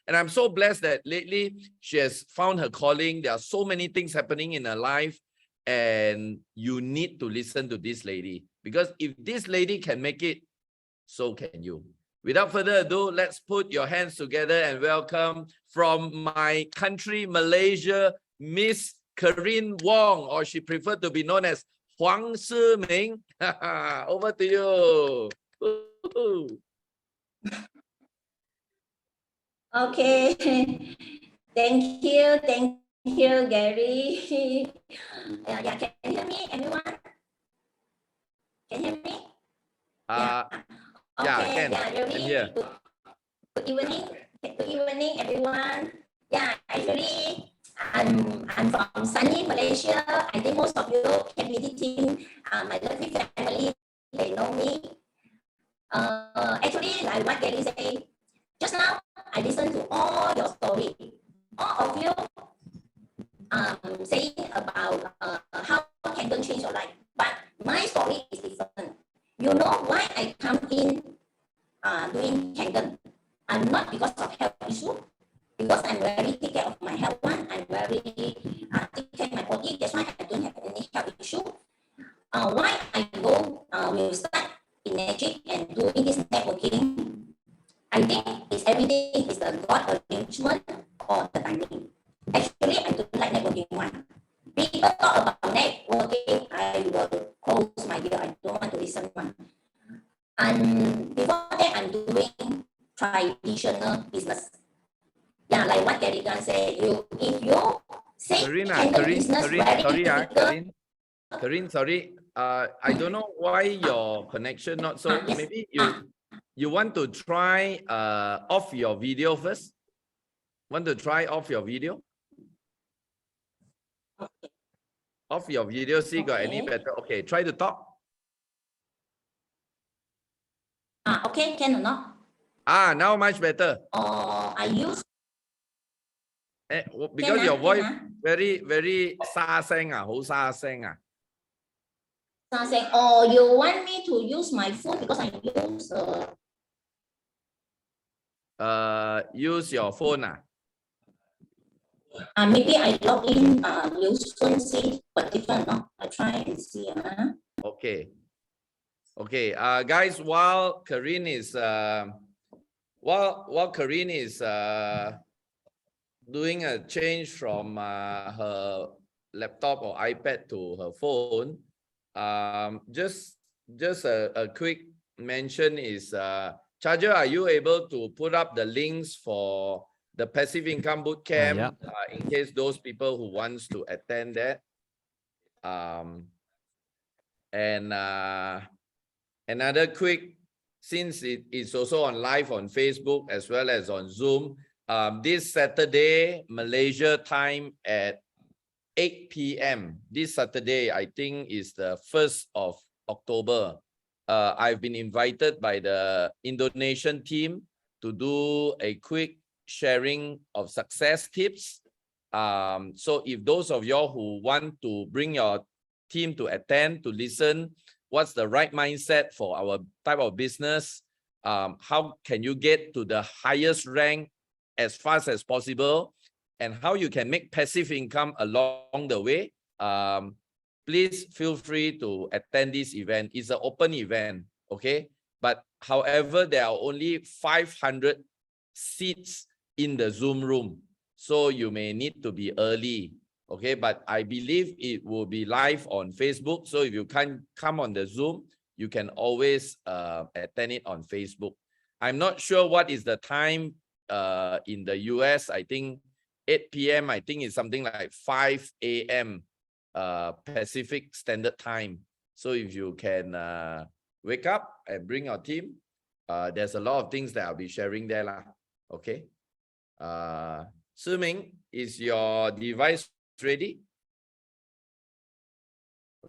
And I'm so blessed that lately she has found her calling. There are so many things happening in her life, and you need to listen to this lady, because if this lady can make it, so can you. Without further ado, let's put your hands together and welcome from my country, Malaysia, Miss Carine Wong, or she preferred to be known as Huang Shiming. Over to you. Okay, thank you, Gary. Yeah, can you hear me, everyone? Can you hear me? Yeah, Okay, can. really I'm here. good evening, everyone. Yeah, actually, I'm from sunny Malaysia. I think most of you KPT team, my lovely family, they know me. Actually, like what Gary said, just now, I listened to all your story. All of you saying about how Kangen change your life. But my story is different. You know why I come in doing Kangen? I'm not because of health issue, because I'm very take care of my health one. I'm very take care of my body. That's why I don't have any health issue. Why I go will start in magic and doing this networking? I think it's everything is the God arrangement or the timing. Actually, I don't like networking one. People talk about networking, I will close my ear. I don't want to listen one. And before that, I'm doing traditional business. Yeah, like what Gary Gan said, if you say Carine, sorry. I don't know why your connection not so. Yes. Maybe you want to try off your video first. Want to try off your video? Okay. Off your video, see got any better? Okay, try to talk. Okay, can or not? Now much better. I use because your voice can very sa seng hou sa seng saying, oh, you want me to use my phone because I use your phone maybe I log in use phone see but different, no? I try and see. Okay, guys, while Carine is doing a change from her laptop or iPad to her phone, just a quick mention is Charger, are you able to put up the links for the passive income bootcamp in case those people who wants to attend that? And another quick, since it is also on live on Facebook as well as on Zoom, this Saturday, Malaysia time at 8 p.m. This Saturday, I think is the 1st of October. I've been invited by the Indonesian team to do a quick sharing of success tips. So if those of y'all who want to bring your team to attend, to listen, what's the right mindset for our type of business? How can you get to the highest rank as fast as possible? And how you can make passive income along the way? please feel free to attend this event. It's an open event, okay? But however, there are only 500 seats in the Zoom room. So you may need to be early, okay? But I believe it will be live on Facebook. So if you can't come on the Zoom, you can always attend it on Facebook. I'm not sure what is the time in the US. I think 8 p.m. I think it's something like 5 a.m. Pacific Standard Time. So if you can wake up and bring your team, there's a lot of things that I'll be sharing there lah. Okay. Suming, is your device ready?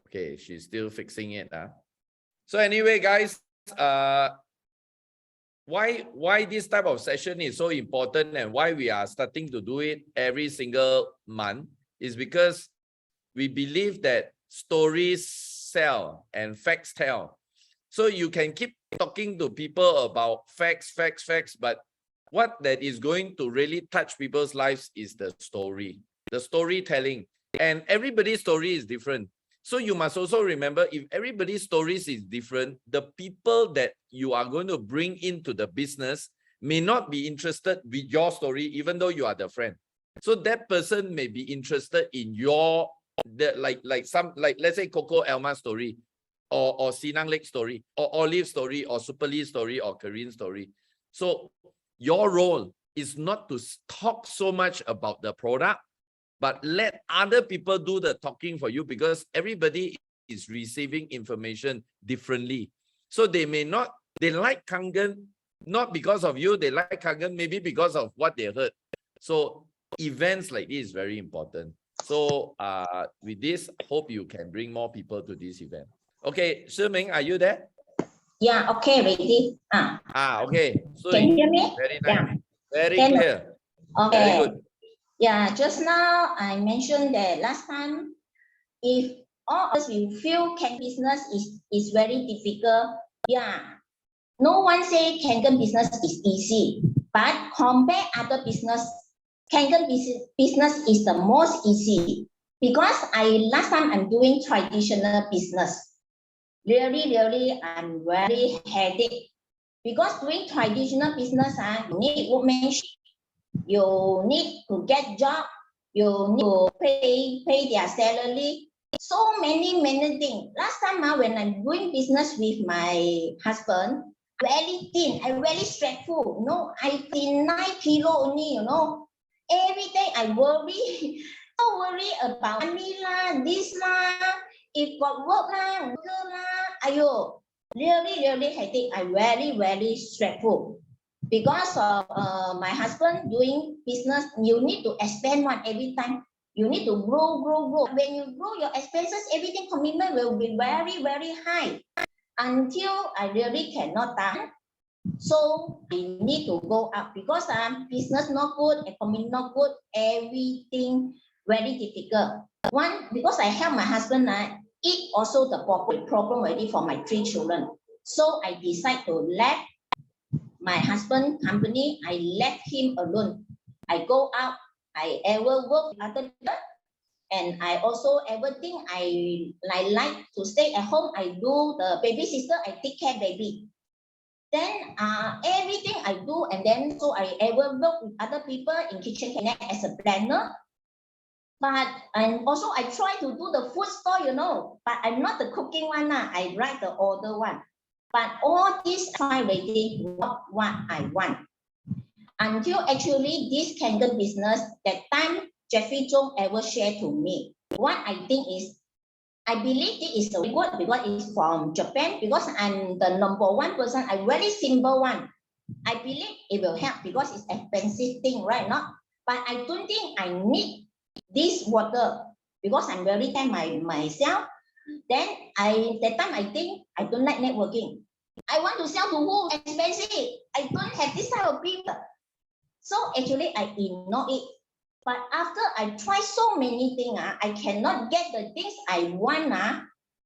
Okay, she's still fixing it. So anyway, guys, why this type of session is so important and why we are starting to do it every single month is because we believe that stories sell and facts tell. So you can keep talking to people about facts, but what that is going to really touch people's lives is the story, the storytelling. And everybody's story is different. So you must also remember, if everybody's stories is different, the people that you are going to bring into the business may not be interested with your story, even though you are the friend. So that person may be interested in your, like let's say Koko Elma story, or Sinang Lake story, or Olive story, or Super Lee story, or Carine story. So your role is not to talk so much about the product, but let other people do the talking for you, because everybody is receiving information differently. So they may not, they like Kangen, not because of you, they like Kangen maybe because of what they heard. So events like this is very important. So with this, hope you can bring more people to this event. Okay, Shiming, are you there? Yeah, okay, ready. Okay. So Can you hear me? very nice. Yeah. Very Can- clear. Okay. Very good. Yeah, just now I mentioned that last time, if all of us will feel Kangen business is very difficult. Yeah, no one say Kangen business is easy, but compare other business, Kangen business is the most easy, because last time I'm doing traditional business. Really, I'm very headache, because doing traditional business, you need workmanship, you need to get job, you need to pay their salary, so many things. Last time when I'm doing business with my husband, very thin, I very stressful. I thin 9 kilo only, Every day I worry, so worry about money lah, this lah, if got work lah, ayo, really headache. I very stressful. Because of my husband doing business, you need to expand one every time. You need to grow. When you grow, your expenses, everything commitment will be very high, until I really cannot done. So I need to go up, because business not good, economy not good, everything very difficult. One, because I help my husband eat also the problem already for my 3 children. So I decide to let my husband company, I left him alone. I go out, I ever work with other people, and I also ever think I like to stay at home. I do the baby sister, I take care baby. Then everything I do, and then so I ever work with other people in Kitchen Connect as a planner. And also I try to do the food store, but I'm not the cooking one. I write the order one. But all this try already not what I want. Until actually this Kangen business, that time Jeffrey Zhong ever shared to me. What I think is, I believe it is very good because it's from Japan, because I'm the #1 person, a very simple one. I believe it will help because it's expensive thing, right? But I don't think I need this water, because I'm very time myself. Then that time I think I don't like networking. I want to sell to who? Expensive. I don't have this type of people. So actually I ignore it. But after I try so many things, I cannot get the things I want.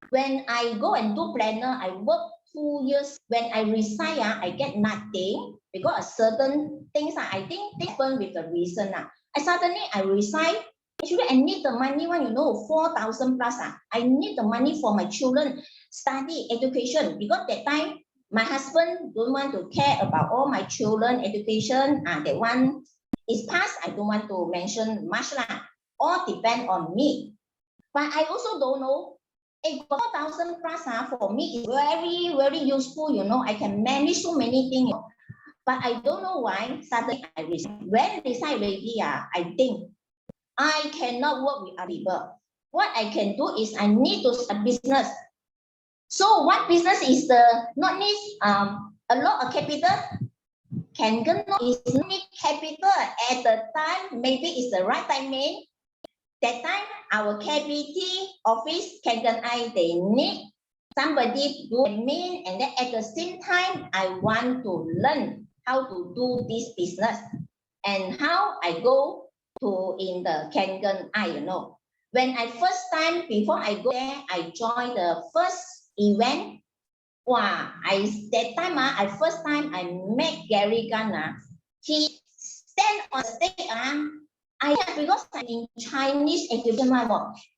When I go and do planner, I work 2 years. When I resign, I get nothing, because certain things I think happen with the reason. I resign Actually, I need the money one, 4,000 plus. I need the money for my children study education because that time my husband don't want to care about all my children education. That one is past. I don't want to mention much lah. All depend on me. But I also don't know. 4,000 plus for me is very, very useful. I can manage so many things. But I don't know why suddenly I resign. When resign already, I think I cannot work with other people. What I can do is I need to start business. So what business is not need a lot of capital? Kangen is need capital at the time. Maybe it's the right timing. That time our KPT office Kangen they need somebody do admin, and then at the same time I want to learn how to do this business and how I go to in the Kangen When I first time, before I go there, I joined the first event. Wow, that time, I first time I met Gary Gan. He stand on stage. Because I'm in Chinese education.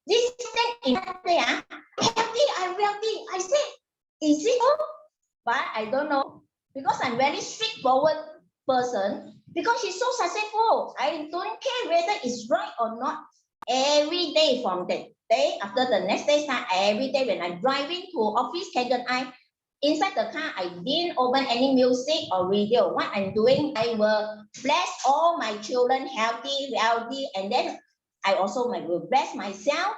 This stand in there, healthy, I'm wealthy. I said, is it all? But I don't know. Because I'm very straightforward person. Because she's so successful, I don't care whether it's right or not. Every day from that day, after the next day start, every day when I'm driving to office, inside the car, I didn't open any music or radio. What I'm doing, I will bless all my children healthy, wealthy, and then I also will bless myself.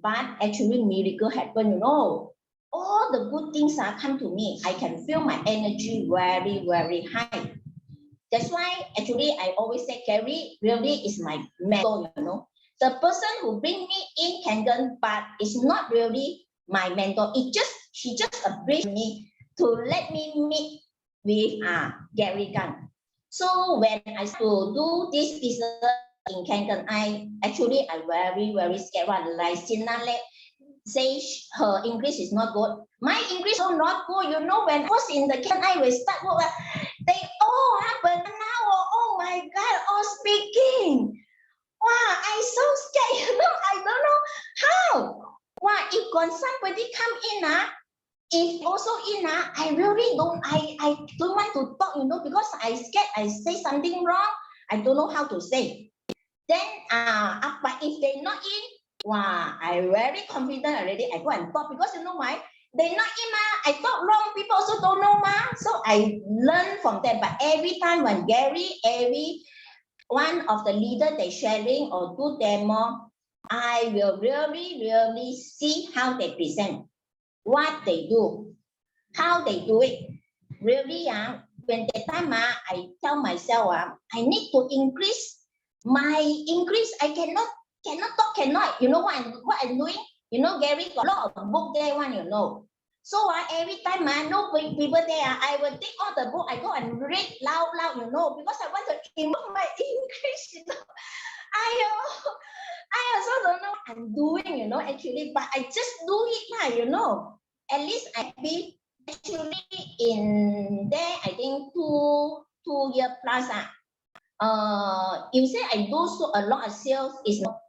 But actually, miracle happen, All the good things come to me. I can feel my energy very, very high. That's why actually I always say Gary really is my mentor, The person who bring me in Kangen, but it's not really my mentor. She just approached me to let me meet with Gary Gan. So when I start to do this business in Kangen, I very, very scared. Like Sinang say her English is not good. My English is not good. When I was in the Kangen, I will start work. They all happen now. Oh my God, all speaking. Wow, I'm so scared. I don't know how. Wow, if somebody come in, if also in, I really don't. I don't want to talk, because I scared. I say something wrong. I don't know how to say. Then, but if they not in, wow, I very confident already. I go and talk because you know why? They not in, I talk wrong. People also don't know, So I learn from them. But every time when every one of the leader they sharing or do demo, I will really, really see how they present, what they do, how they do it. Really, when the time I tell myself, I need to increase my English. I cannot talk. You know what I'm doing? Gary got a lot of book there, So every time no people there, I will take all the book. I go and read loud, because I want to improve my English. I also don't know what I'm doing, actually, but I just do it, At least I be actually in there. I think two year plus. You say I do a lot of sales is not.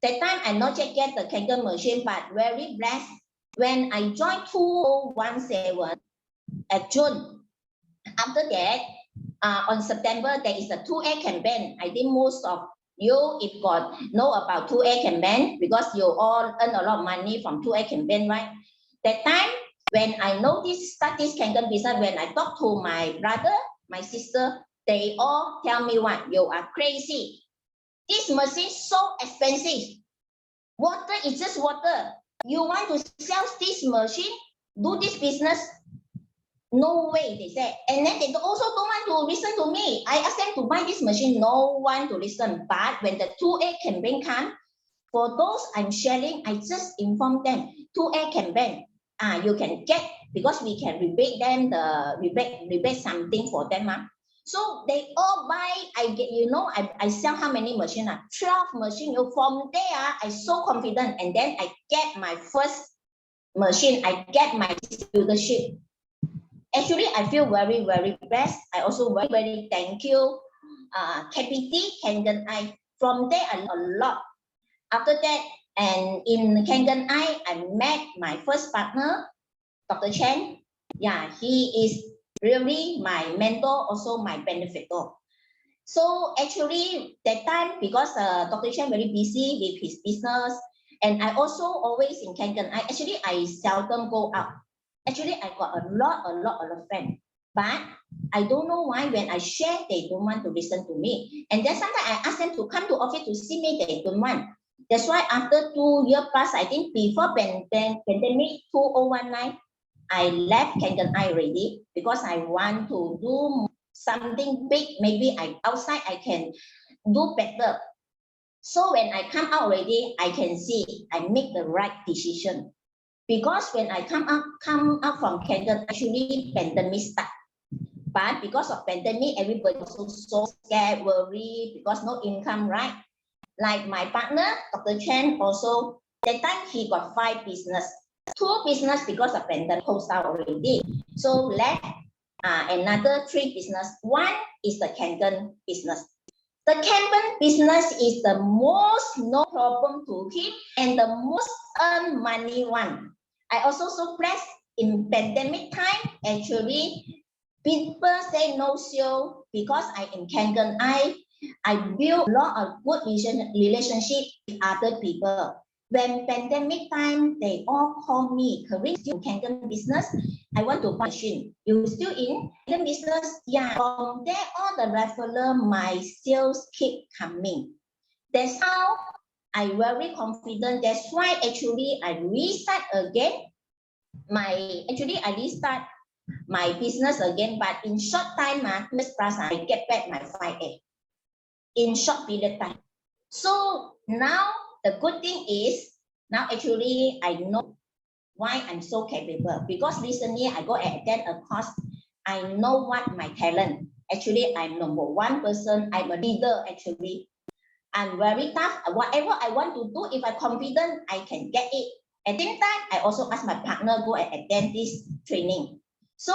That time I not yet get the Kangen machine, but very blessed. When I joined 2017 at June, after that, on September, there is a 2A campaign. I think most of you, if God know about 2A campaign, because you all earn a lot of money from 2A campaign, right? That time, when I noticed start this Kangen business, when I talk to my brother, my sister, they all tell me what, you are crazy. This machine is so expensive. Water is just water. You want to sell this machine, do this business? No way, they said. And then they also don't want to listen to me. I asked them to buy this machine, no one to listen. But when the 2A campaign comes, for those I'm sharing, I just inform them, 2A campaign, you can get, because we can rebate them, rebate something for them. So they all buy, I get, I sell how many machines? 12 machines. From there, I so confident. And then I get my first machine. I get my distributorship. Actually, I feel very, very blessed. I also very, very thank you, KPT Chairman. From there, I learned a lot. After that, and in Kangen, I met my first partner, Dr. Chen. Yeah, he is really my mentor, also my benefactor. So actually that time, because Dr. Chen very busy with his business, and I also always in Kangen, I seldom go out. Actually, I got a lot of friends, but I don't know why when I share, they don't want to listen to me. And then sometimes I ask them to come to office to see me, they don't want. That's why after 2 years plus, I think before pandemic 2019, I left Kangen already because I want to do something big. Maybe outside I can do better. So when I come out already, I can see I make the right decision. Because when I come out from Kangen, actually pandemic start. But because of pandemic, everybody also so scared, worried because no income, right? Like my partner, Dr. Chen, also that time he got 5 business. 2 business because of pandemic closed down already. So left another 3 business. One is the Kangen business. The Kangen business is the most no problem to him and the most earn money one. I also so blessed in pandemic time. Actually, people say no show because I in Kangen. I build a lot of good relationship with other people. When pandemic time, they all call me, Carine, still Kangen business. I want to buy machine. You still in Kangen business? Yeah. From there, all the referral, my sales keep coming. That's how I very confident. That's why actually I restart again. I restart my business again, but in short time, 2 years plus, I get back my 5A in short period time. So now the good thing is, now actually I know why I'm so capable, because recently I go and attend a course. I know what my talent. Actually, I'm number 1 person. I'm a leader actually. I'm very tough. Whatever I want to do, if I'm confident, I can get it. At the same time, I also ask my partner go and attend this training. So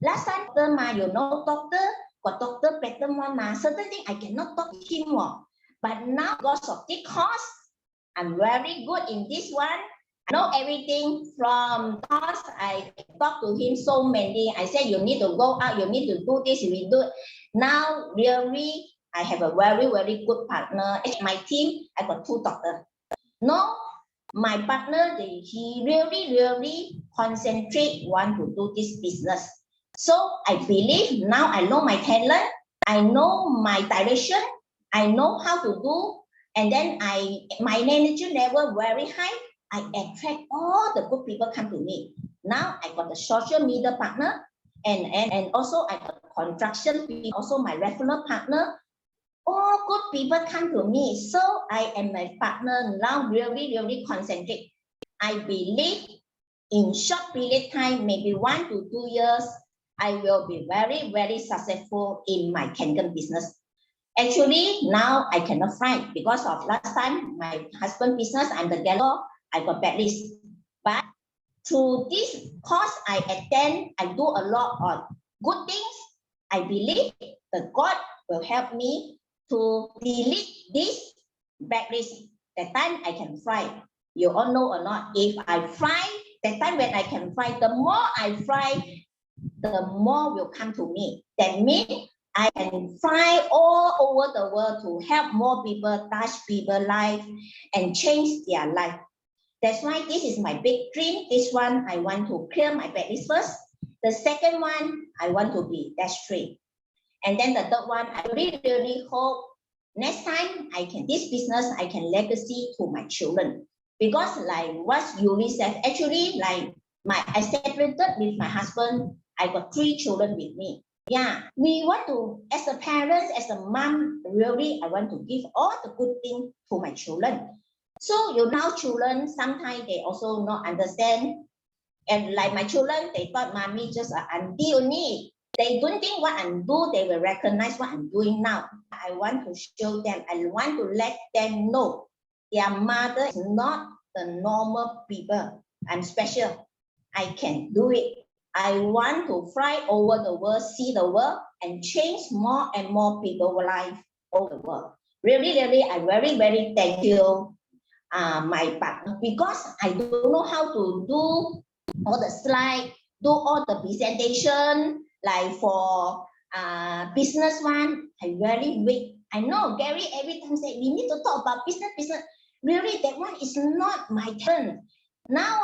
last time, doctor, got doctor better one, certain thing I cannot talk to him. But now because of this course, I'm very good in this one. I know everything from course. I talk to him so many. I said, you need to go out, you need to do this, you do it. Now really, I have a very good partner. In my team, I got 2 doctors. No, my partner, he really concentrate, want to do this business. So I believe now I know my talent, I know my direction, I know how to do, and then my energy level very high. I attract all the good people come to me. Now I got the social media partner, and also I got construction people, also my referral partner. All good people come to me. So I am my partner now really concentrate. I believe in short period time, maybe 1 to 2 years, I will be very successful in my Kangen business. Actually, now I cannot fly because of last time my husband business, I'm the gallo, I got bad list. But through this course I attend, I do a lot of good things. I believe that God will help me to delete this bad list. That time I can fly. You all know or not, if I fly, that time when I can fly, the more I fly, the more will come to me. That means I can fly all over the world to help more people, touch people's life, and change their life. That's why this is my big dream. This one, I want to clear my bad list first. The second one, I want to be debt-free. And then the third one, I really hope next time this business, I can legacy to my children. Because like what Yuli said, actually like I separated with my husband, I got 3 children with me. Yeah, we want to, as a parent, as a mom, really, I want to give all the good things to my children. So you know, children, sometimes they also not understand. And like my children, they thought mommy just an auntie only. They don't think what I'm doing, they will recognize what I'm doing now. I want to show them, I want to let them know their mother is not the normal people. I'm special. I can do it. I want to fly over the world, see the world, and change more and more people's life over the world. Really, I very thank you my partner because I don't know how to do all the slide, do all the presentation, like for business one, I very weak. I know Gary every time say we need to talk about business. Really, that one is not my turn. Now,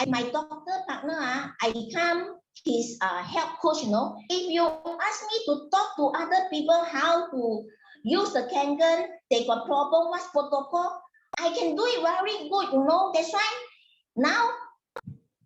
my doctor partner, I become his health coach. You know, if you ask me to talk to other people how to use the Kangen, they got problem, what's protocol, I can do it very good. You know, that's why now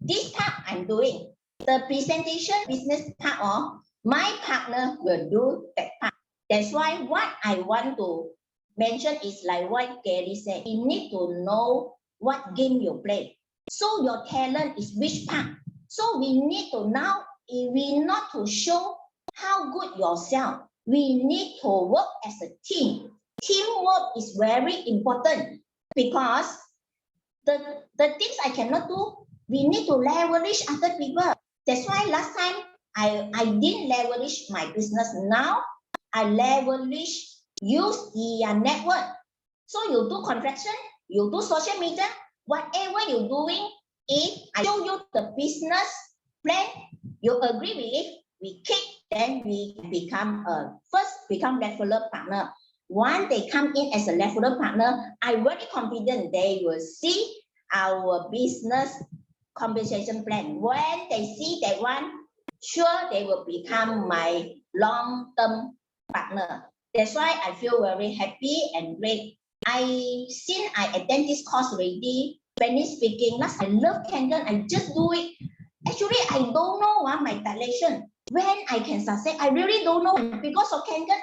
this part I'm doing the presentation business part of my partner will do that part. That's why what I want to mention is like what Gary said. You need to know what game you play. So your talent is which part. So we need to now, we not to show how good yourself. We need to work as a team. Teamwork is very important because the things I cannot do, we need to leverage other people. That's why last time I didn't leverage my business. Now I leverage, use the network. So you do contraction, you do social media, whatever you're doing, if I show you the business plan, you agree with it, we kick, then we become referral partner. Once they come in as a referral partner, I'm very confident they will see our business compensation plan. When they see that one, sure they will become my long-term partner. That's why I feel very happy and great. Since I attend this course already, Spanish speaking, I love Kangen, I just do it. Actually, I don't know my direction. When I can succeed, I really don't know. Because of Kangen,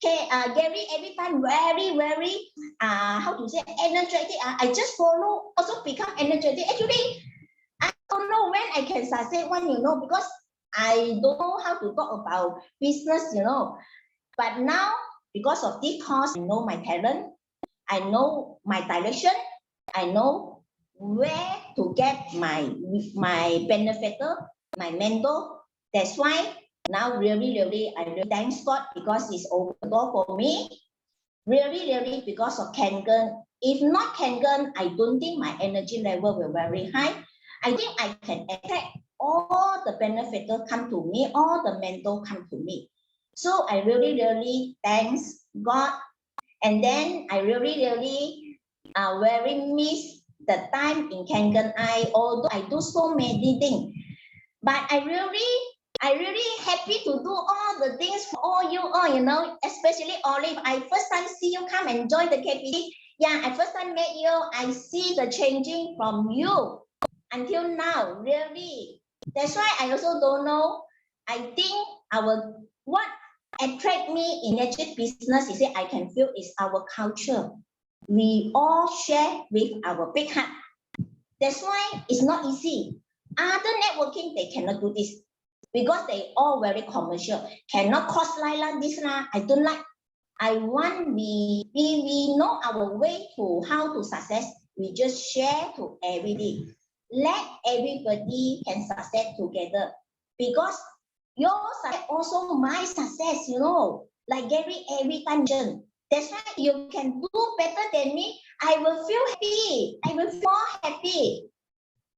Gary every time very, how to say, energetic. I just follow, also become energetic. Actually, I don't know when I can succeed one, you know, because I don't know how to talk about business, you know. But now, because of this course, I know my talent, I know my direction, I know where to get my benefactor, my mentor. That's why now really, I really thank God because it's open the door for me. Really, because of Kangen. If not Kangen, I don't think my energy level will be very high. I think I can attract all the benefactors come to me, all the mentors come to me. So I really thanks God. And then I really very miss the time in Kangen. Although I do so many things, but I really happy to do all the things for all you all, you know, especially Olive. I first time see you come and join the KPT. Yeah, I first time met you. I see the changing from you until now, really. That's why I also don't know. I think what attract me in energy business is that I can feel is our culture. We all share with our big heart. That's why it's not easy. Other networking, they cannot do this because they all very commercial. Cannot cost like this. I don't like. I want we know our way to how to success. We just share to everybody. Let everybody can success together because your success also my success, you know, like Gary every time. That's why you can do better than me. I will feel happy. I will feel more happy.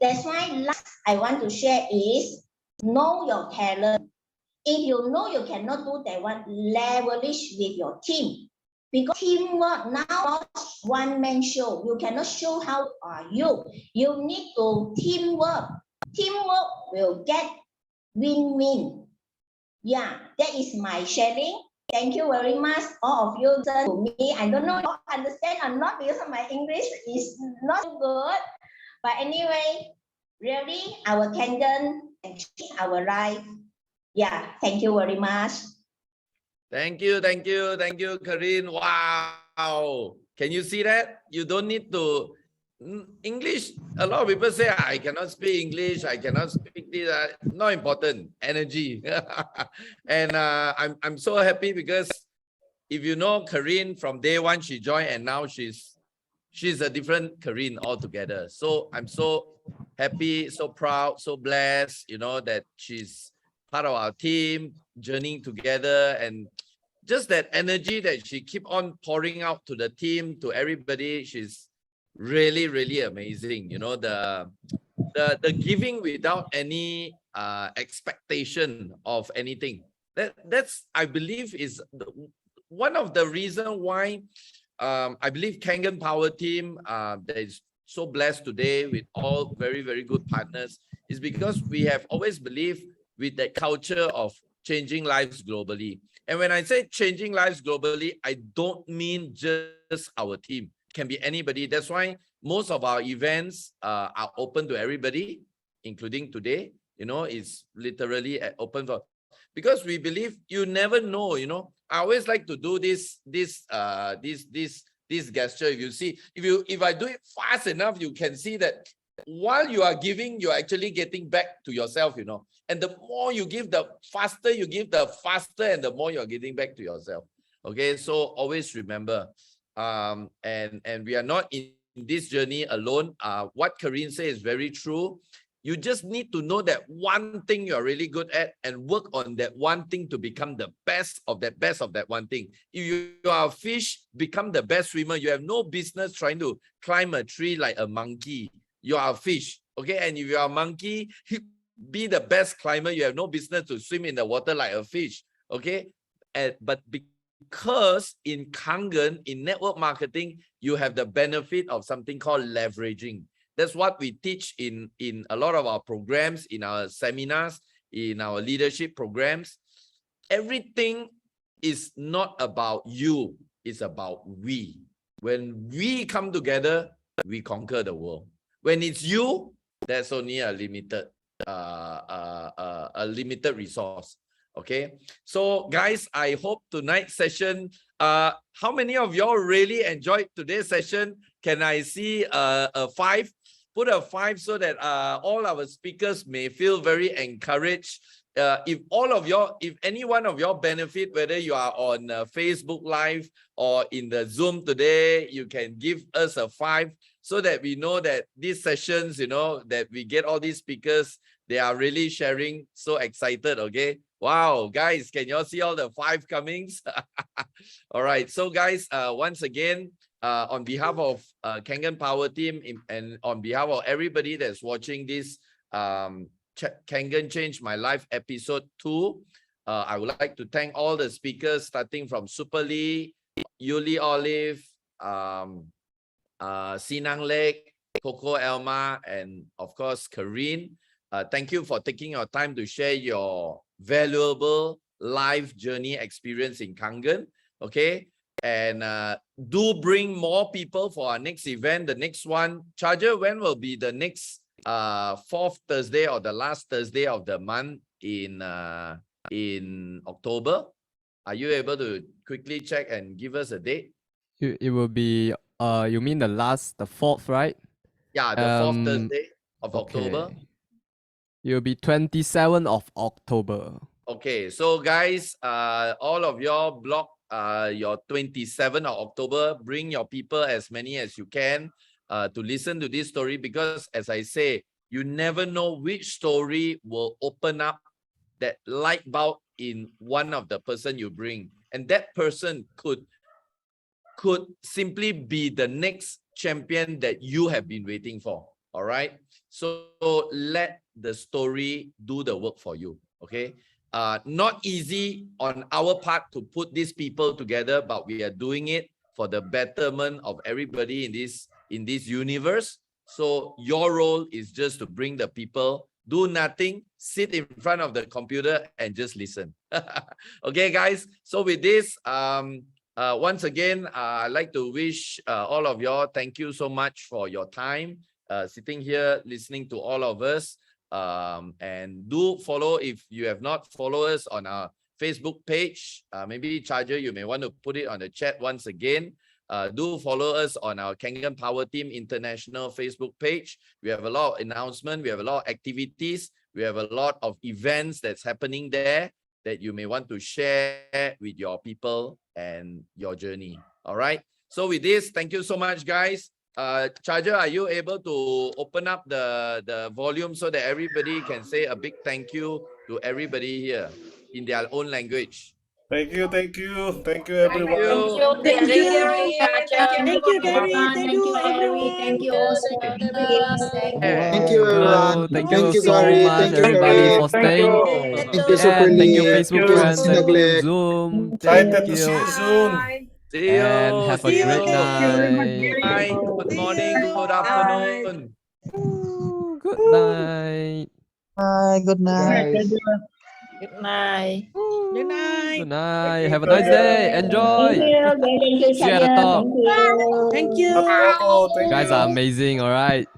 That's why last I want to share is know your talent. If you know you cannot do that one, leverage with your team. Because teamwork now not one man show. You cannot show how are you. You need to teamwork. Teamwork will get win-win. Yeah, that is my sharing. Thank you very much. All of you listen to me. I don't know if you understand or not because my English is not good. But anyway, really, our Kangen and our life. Yeah, thank you very much. Thank you, Carine. Wow. Can you see that? You don't need to English. A lot of people say I cannot speak English. I cannot speak this. Not important. Energy. And I'm so happy because if you know Carine from day one, she joined and now she's a different Carine altogether. So I'm so happy, so proud, so blessed, you know, that she's part of our team, journeying together, and just that energy that she keep on pouring out to the team, to everybody. She's really, really amazing. You know, the giving without any expectation of anything. That's I believe is one of the reason why I believe Kangen Power Team that is so blessed today with all very, very good partners is because we have always believed with that culture of changing lives globally. And when I say changing lives globally, I don't mean just our team. It can be anybody. That's why most of our events are open to everybody, including today. You know, it's literally open for, because we believe you never know. You know, I always like to do this gesture. If you see, if I do it fast enough, you can see that while you are giving, you're actually getting back to yourself, you know. And the more you give, the faster you give, the faster and the more you're getting back to yourself. Okay, so always remember, and we are not in this journey alone. What Carine says is very true. You just need to know that one thing you're really good at and work on that one thing to become the best of that one thing. If you are a fish, become the best swimmer. You have no business trying to climb a tree like a monkey. You are a fish, okay? And if you are a monkey, be the best climber. You have no business to swim in the water like a fish, okay? But because in Kangen, in network marketing, you have the benefit of something called leveraging. That's what we teach in a lot of our programs, in our seminars, in our leadership programs. Everything is not about you, it's about we. When we come together, we conquer the world. When it's you, there's only a limited resource. Okay, so guys, I hope tonight's session, how many of y'all really enjoyed today's session? Can I see a 5? Put a 5 so that all our speakers may feel very encouraged. If any one of y'all benefit, whether you are on Facebook Live or in the Zoom today, you can give us a 5 so that we know that these sessions, you know, that we get all these speakers, they are really sharing, so excited, okay? Wow, guys, can y'all see all the 5 comings? All right, so guys, once again, on behalf of Kangen Power Team and on behalf of everybody that's watching this Kangen Change My Life episode 2, I would like to thank all the speakers starting from Super Lee, Yuli Olive, Sinang Lake, Koko, Elma, and of course Carine. Thank you for taking your time to share your valuable life journey experience in Kangen. Okay, and do bring more people for our next event. The next one, Charger, when will be the next 4th Thursday or the last Thursday of the month in October? Are you able to quickly check and give us a date? It will be you mean the 4th, right? Yeah, the 4th Thursday of October. It will be 27th of October. Okay, so guys, all of y'all block your 27th of October. Bring your people, as many as you can, to listen to this story, because as I say, you never know which story will open up that light bulb in one of the person you bring, and that person could simply be the next champion that you have been waiting for. All right, so let the story do the work for you. Okay, not easy on our part to put these people together, but we are doing it for the betterment of everybody in this universe. So your role is just to bring the people, do nothing, sit in front of the computer and just listen. Okay, guys. So with this, once again, I'd like to wish all of y'all, thank you so much for your time, sitting here, listening to all of us. And do follow, if you have not followed us on our Facebook page, maybe Charger, you may want to put it on the chat once again. Do follow us on our Kangen Power Team International Facebook page. We have a lot of announcements, we have a lot of activities, we have a lot of events that's happening there that you may want to share with your people and your journey. All right, so with this, thank you so much, guys. Charger, are you able to open up the volume so that everybody can say a big thank you to everybody here in their own language? Thank you, everyone. Thank you, Thank Gary. you. Thank you, Gary. Thank you, Gary. Thank you also, Philippines. Thank you. Thank you, everyone. Thank Thank you you, so Gary. much, Thank you, everybody, Carine. for staying. Thank you, Super And thank you, League. Facebook Thank you, friends. Thank you, Sinang. Zoom. Excited Thank to see you. you soon. See you. And have a See great you. night. Bye. Good morning. Good afternoon. Ooh, good night. Bye. Good night. Guys. Good night. Good night. Good night. you, Have a nice day. Thank Enjoy. you, See you at the top. Thank you. Koko, You thank guys you. are amazing. All right.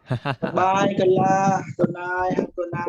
Bye, Kala. Good night. Good night.